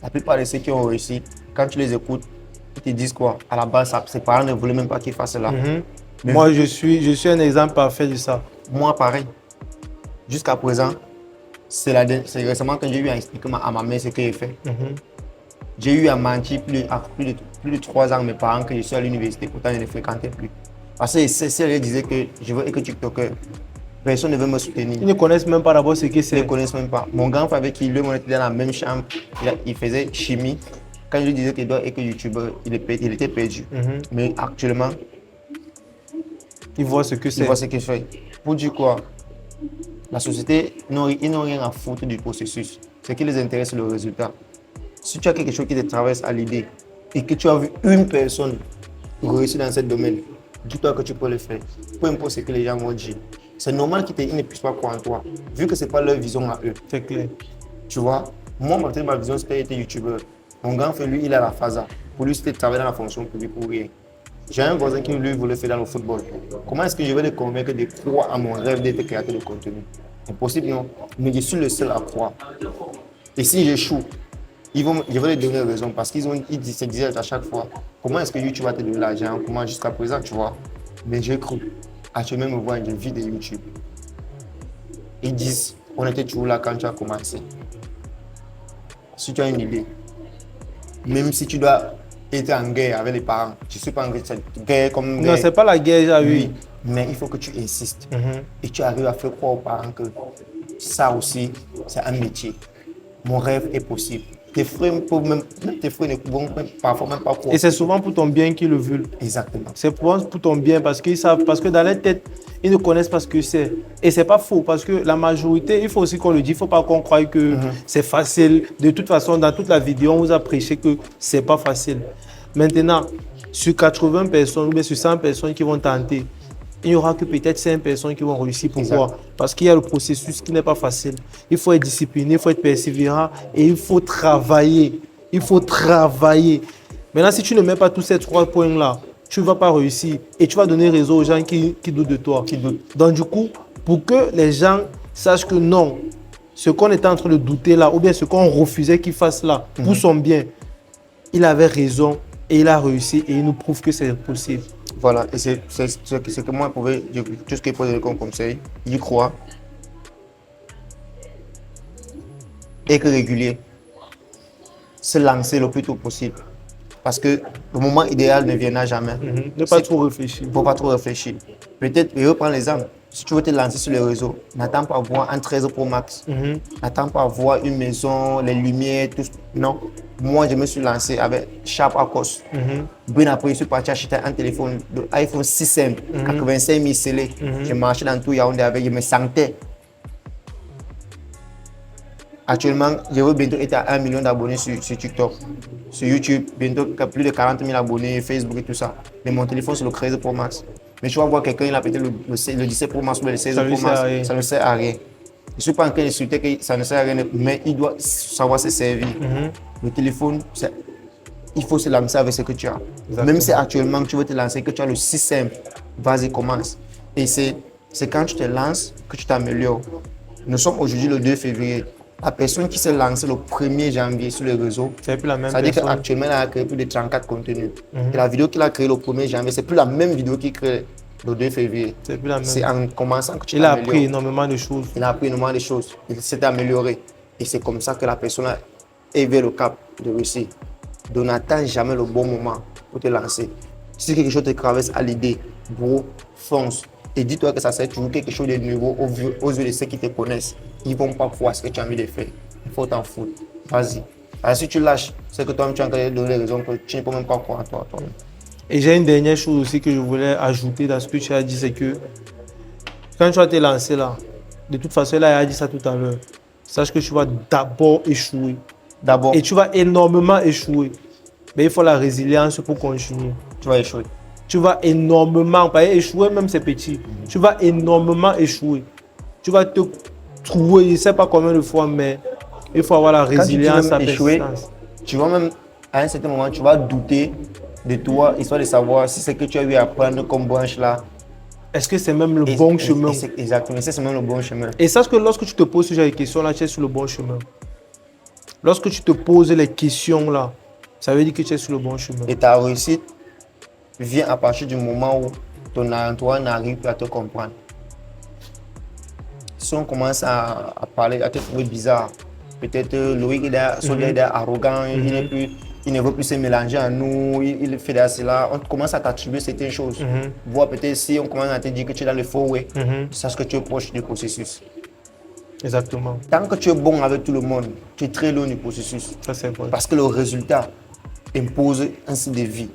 La plupart de ceux qui ont réussi, quand tu les écoutes, ils te disent quoi? À la base, ses parents ne voulaient même pas qu'ils fassent cela. Moi, je suis un exemple parfait de ça. Moi, pareil. Jusqu'à présent, c'est récemment que j'ai eu à expliquer à ma mère ce que j'ai fait. J'ai eu à mentir plus de 3 ans à mes parents que je suis à l'université, pourtant je ne les fréquentais plus. Parce que si elle disait que je veux être TikToker, personne ne veut me soutenir. Ils ne connaissent même pas d'abord ce que c'est. Ils ne connaissent même pas. Mon grand frère avec qui lui, on était dans la même chambre, il faisait chimie. Quand je lui disais qu'il doit être YouTuber, il était perdu. Mais actuellement, Ils voient ce que Ils c'est. voient ce qu'ils font. Pour dire quoi? La société, ils n'ont rien à foutre du processus. Ce qui les intéresse, c'est le résultat. Si tu as quelque chose qui te traverse à l'idée et que tu as vu une personne réussir dans ce domaine, dis-toi que tu peux le faire. Peu importe ce que les gens vont dire. C'est normal qu'ils ne puissent pas croire en toi, vu que ce n'est pas leur vision à eux. C'est clair. Tu vois, moi, ma vision, c'était d'être youtubeur. Mon grand frère, lui, il a la FASA. Pour lui, c'était de travailler dans la fonction publique pour rien. J'ai un voisin qui, lui, voulait faire dans le football. Comment est-ce que je vais le convaincre de croire à mon rêve d'être créateur de contenu? Impossible, non? Mais je suis le seul à croire. Et si j'échoue, je vais leur donner raison parce qu'ils se disaient à chaque fois, comment est-ce que YouTube va te donner l'argent? Comment jusqu'à présent, tu vois? Mais j'ai cru. Actuellement, me voir une vidéo de YouTube. Ils disent, on était toujours là quand tu as commencé. Si tu as une idée, même si tu dois être en guerre avec les parents, je ne suis pas en guerre comme Non, ce n'est pas la guerre, oui. Mais il faut que tu insistes et tu arrives à faire croire aux parents que ça aussi, c'est un métier. Mon rêve est possible. Tes frères ne vont parfois même pas croire. Et c'est souvent pour ton bien qu'ils le veulent. Exactement. C'est pour ton bien parce qu'ils savent, parce que dans leur tête, ils ne connaissent pas ce que c'est. Et ce n'est pas faux parce que la majorité, il faut aussi qu'on le dise, il ne faut pas qu'on croie que c'est facile. De toute façon, dans toute la vidéo, on vous a prêché que ce n'est pas facile. Maintenant, sur 80 personnes ou bien sur 100 personnes qui vont tenter, il n'y aura que peut-être 5 personnes qui vont réussir. Pourquoi? Exact. Parce qu'il y a le processus qui n'est pas facile. Il faut être discipliné, il faut être persévérant et il faut travailler. Il faut travailler. Maintenant, si tu ne mets pas tous ces 3 points-là, tu ne vas pas réussir et tu vas donner raison aux gens qui doutent de toi. Donc, du coup, pour que les gens sachent que non, ce qu'on était en train de douter là, ou bien ce qu'on refusait qu'il fasse là, pour son bien, il avait raison et il a réussi et il nous prouve que c'est possible. Voilà, et c'est ce que moi, tout ce que je peux donner comme conseil, y croire, être régulier, se lancer le plus tôt possible. Parce que le moment idéal ne viendra jamais. Ne pas trop réfléchir. Il ne faut pas trop réfléchir. Peut-être, je vais prendre l'exemple. Si tu veux te lancer sur les réseaux, n'attends pas à voir un 13 Pro Max. N'attends pas à voir une maison, les lumières, tout. Non. Moi, je me suis lancé avec Sharp Aquos. Bien après, je suis parti acheter un téléphone, iPhone 6M, 85 000 scellés. Je marchais dans tout Yaoundé avec, je me sentais. Actuellement, je veux bientôt être à 1 million d'abonnés sur TikTok, sur YouTube, bientôt plus de 40 000 abonnés, Facebook et tout ça. Mais mon téléphone, c'est le 13 Pro Max. Mais tu vas voir quelqu'un, il a peut-être le 17 Pro Max ou le 16 Pro Max, ça ne sert à rien. Je ne suis pas en train d'insulter que ça ne sert à rien, mais il doit savoir se servir. Le téléphone, il faut se lancer avec ce que tu as. Exactement. Même si actuellement tu veux te lancer, que tu as le 6M, vas-y, commence. Et c'est quand tu te lances que tu t'améliores. Nous sommes aujourd'hui le 2 février. La personne qui s'est lancée le 1er janvier sur les réseaux, c'est plus la même ça veut dire qu'actuellement, elle a créé plus de 34 contenus. Et la vidéo qu'il a créée le 1er janvier, c'est plus la même vidéo qu'il crée le 2 février. C'est plus la même. C'est en commençant que tu t'améliores. Il a appris énormément de choses. Il a appris énormément de choses. Il s'est amélioré. Et c'est comme ça que la personne a élevé le cap de réussir. Donc n'attends jamais le bon moment pour te lancer. Si quelque chose te traverse à l'idée, gros, fonce. Et dis-toi que ça c'est toujours quelque chose de nouveau aux yeux de ceux qui te connaissent. Ils ne vont pas voir ce que tu as envie de faire. Il faut t'en foutre. Vas-y. Alors, si tu lâches, c'est que toi-même tu as encore donné les raisons que tu ne peux même pas croire en toi. Et j'ai une dernière chose aussi que je voulais ajouter dans ce que tu as dit, c'est que quand tu vas te lancer là, de toute façon, là, il a dit ça tout à l'heure, sache que tu vas d'abord échouer. D'abord. Et tu vas énormément échouer. Mais il faut la résilience pour continuer. Tu vas échouer. Tu vas énormément, pas échouer même c'est petit. Tu vas énormément échouer. Tu vas te trouver, je ne sais pas combien de fois, mais il faut avoir la résilience, la persistance. Tu vas même, à un certain moment, tu vas douter de toi, histoire de savoir si c'est que tu as eu à prendre comme branche là. Est-ce que c'est même le bon chemin? Exactement, c'est même le bon chemin. Et sache que lorsque tu te poses ce genre de questions là, tu es sur le bon chemin. Lorsque tu te poses les questions là, ça veut dire que tu es sur le bon chemin. Et ta réussite vient à partir du moment où ton entourage n'arrive plus à te comprendre. Si on commence à parler, à te trouver bizarre, peut-être Loïc il est arrogant, il ne veut plus se mélanger à nous, il fait de cela, on commence à t'attribuer certaines choses. Voire peut-être si on commence à te dire que tu es dans le faux, sache que tu es proche du processus. Exactement. Tant que tu es bon avec tout le monde, tu es très loin du processus. Ça c'est vrai. Parce que le résultat impose un style de vie.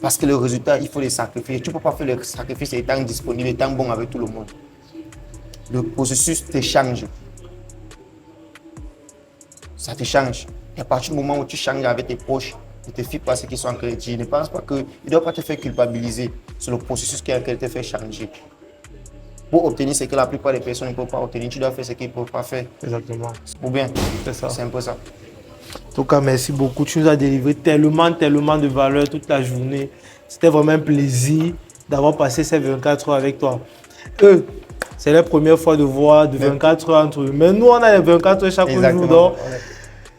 Parce que le résultat, il faut les sacrifier. Tu ne peux pas faire le sacrifice étant disponible, étant bon avec tout le monde. Le processus te change. Ça te change. Et à partir du moment où tu changes avec tes proches, ne te fie pas à ce qu'ils sont en train de dire. Ne pense pas qu'ils ne doivent pas te faire culpabiliser. C'est le processus qui est en train de te faire changer. Pour obtenir ce que la plupart des personnes ne peuvent pas obtenir, tu dois faire ce qu'ils ne peuvent pas faire. Exactement. Ou bien, C'est ça. c'est un peu ça. En tout cas, merci beaucoup. Tu nous as délivré tellement de valeur toute la journée. C'était vraiment un plaisir d'avoir passé ces 24 heures avec toi. Eux, c'est la première fois de voir de 24 heures entre eux. Mais nous, on a les 24 heures chaque jour. Donc,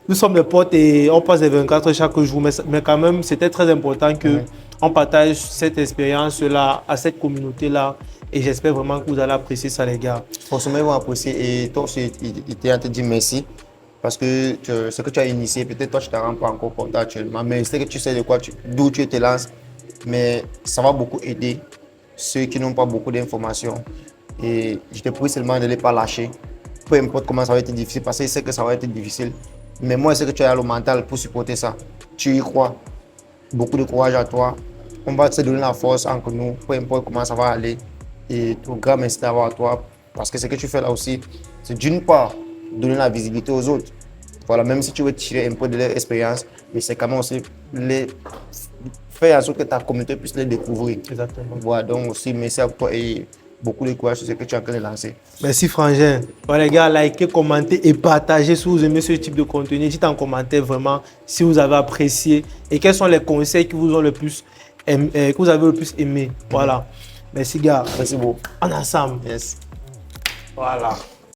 nous sommes des potes et on passe les 24 heures chaque jour. Mais quand même, c'était très important qu'on partage cette expérience-là à cette communauté-là. Et j'espère vraiment que vous allez apprécier ça, les gars. Forcément, ils vont apprécier. Et toi aussi, il t'est en train de dire merci. Parce que ce que tu as initié, peut-être toi, tu ne te rends pas encore compte actuellement. Mais c'est que tu sais de quoi, d'où tu te lances. Mais ça va beaucoup aider ceux qui n'ont pas beaucoup d'informations. Et je te prie seulement de ne pas lâcher. Peu importe comment ça va être difficile, parce que je sais que ça va être difficile. Mais moi, je sais que tu as le mental pour supporter ça. Tu y crois. Beaucoup de courage à toi. On va te donner la force entre nous, peu importe comment ça va aller. Et tout grand merci d'avoir à toi. Parce que ce que tu fais là aussi, c'est d'une part donner la visibilité aux autres. Voilà, même si tu veux tirer un peu de leur expérience, mais c'est quand même aussi faire en sorte que ta communauté puisse les découvrir. Exactement. Voilà, donc aussi merci à toi et beaucoup de courage sur ce que tu es en train de lancer. Merci Frangin. Voilà, les gars, likez, commentez et partagez si vous aimez ce type de contenu. Dites en commentaire vraiment si vous avez apprécié et quels sont les conseils que vous avez le plus aimé. Voilà. Merci gars. Merci beaucoup. On est ensemble. Yes. Voilà.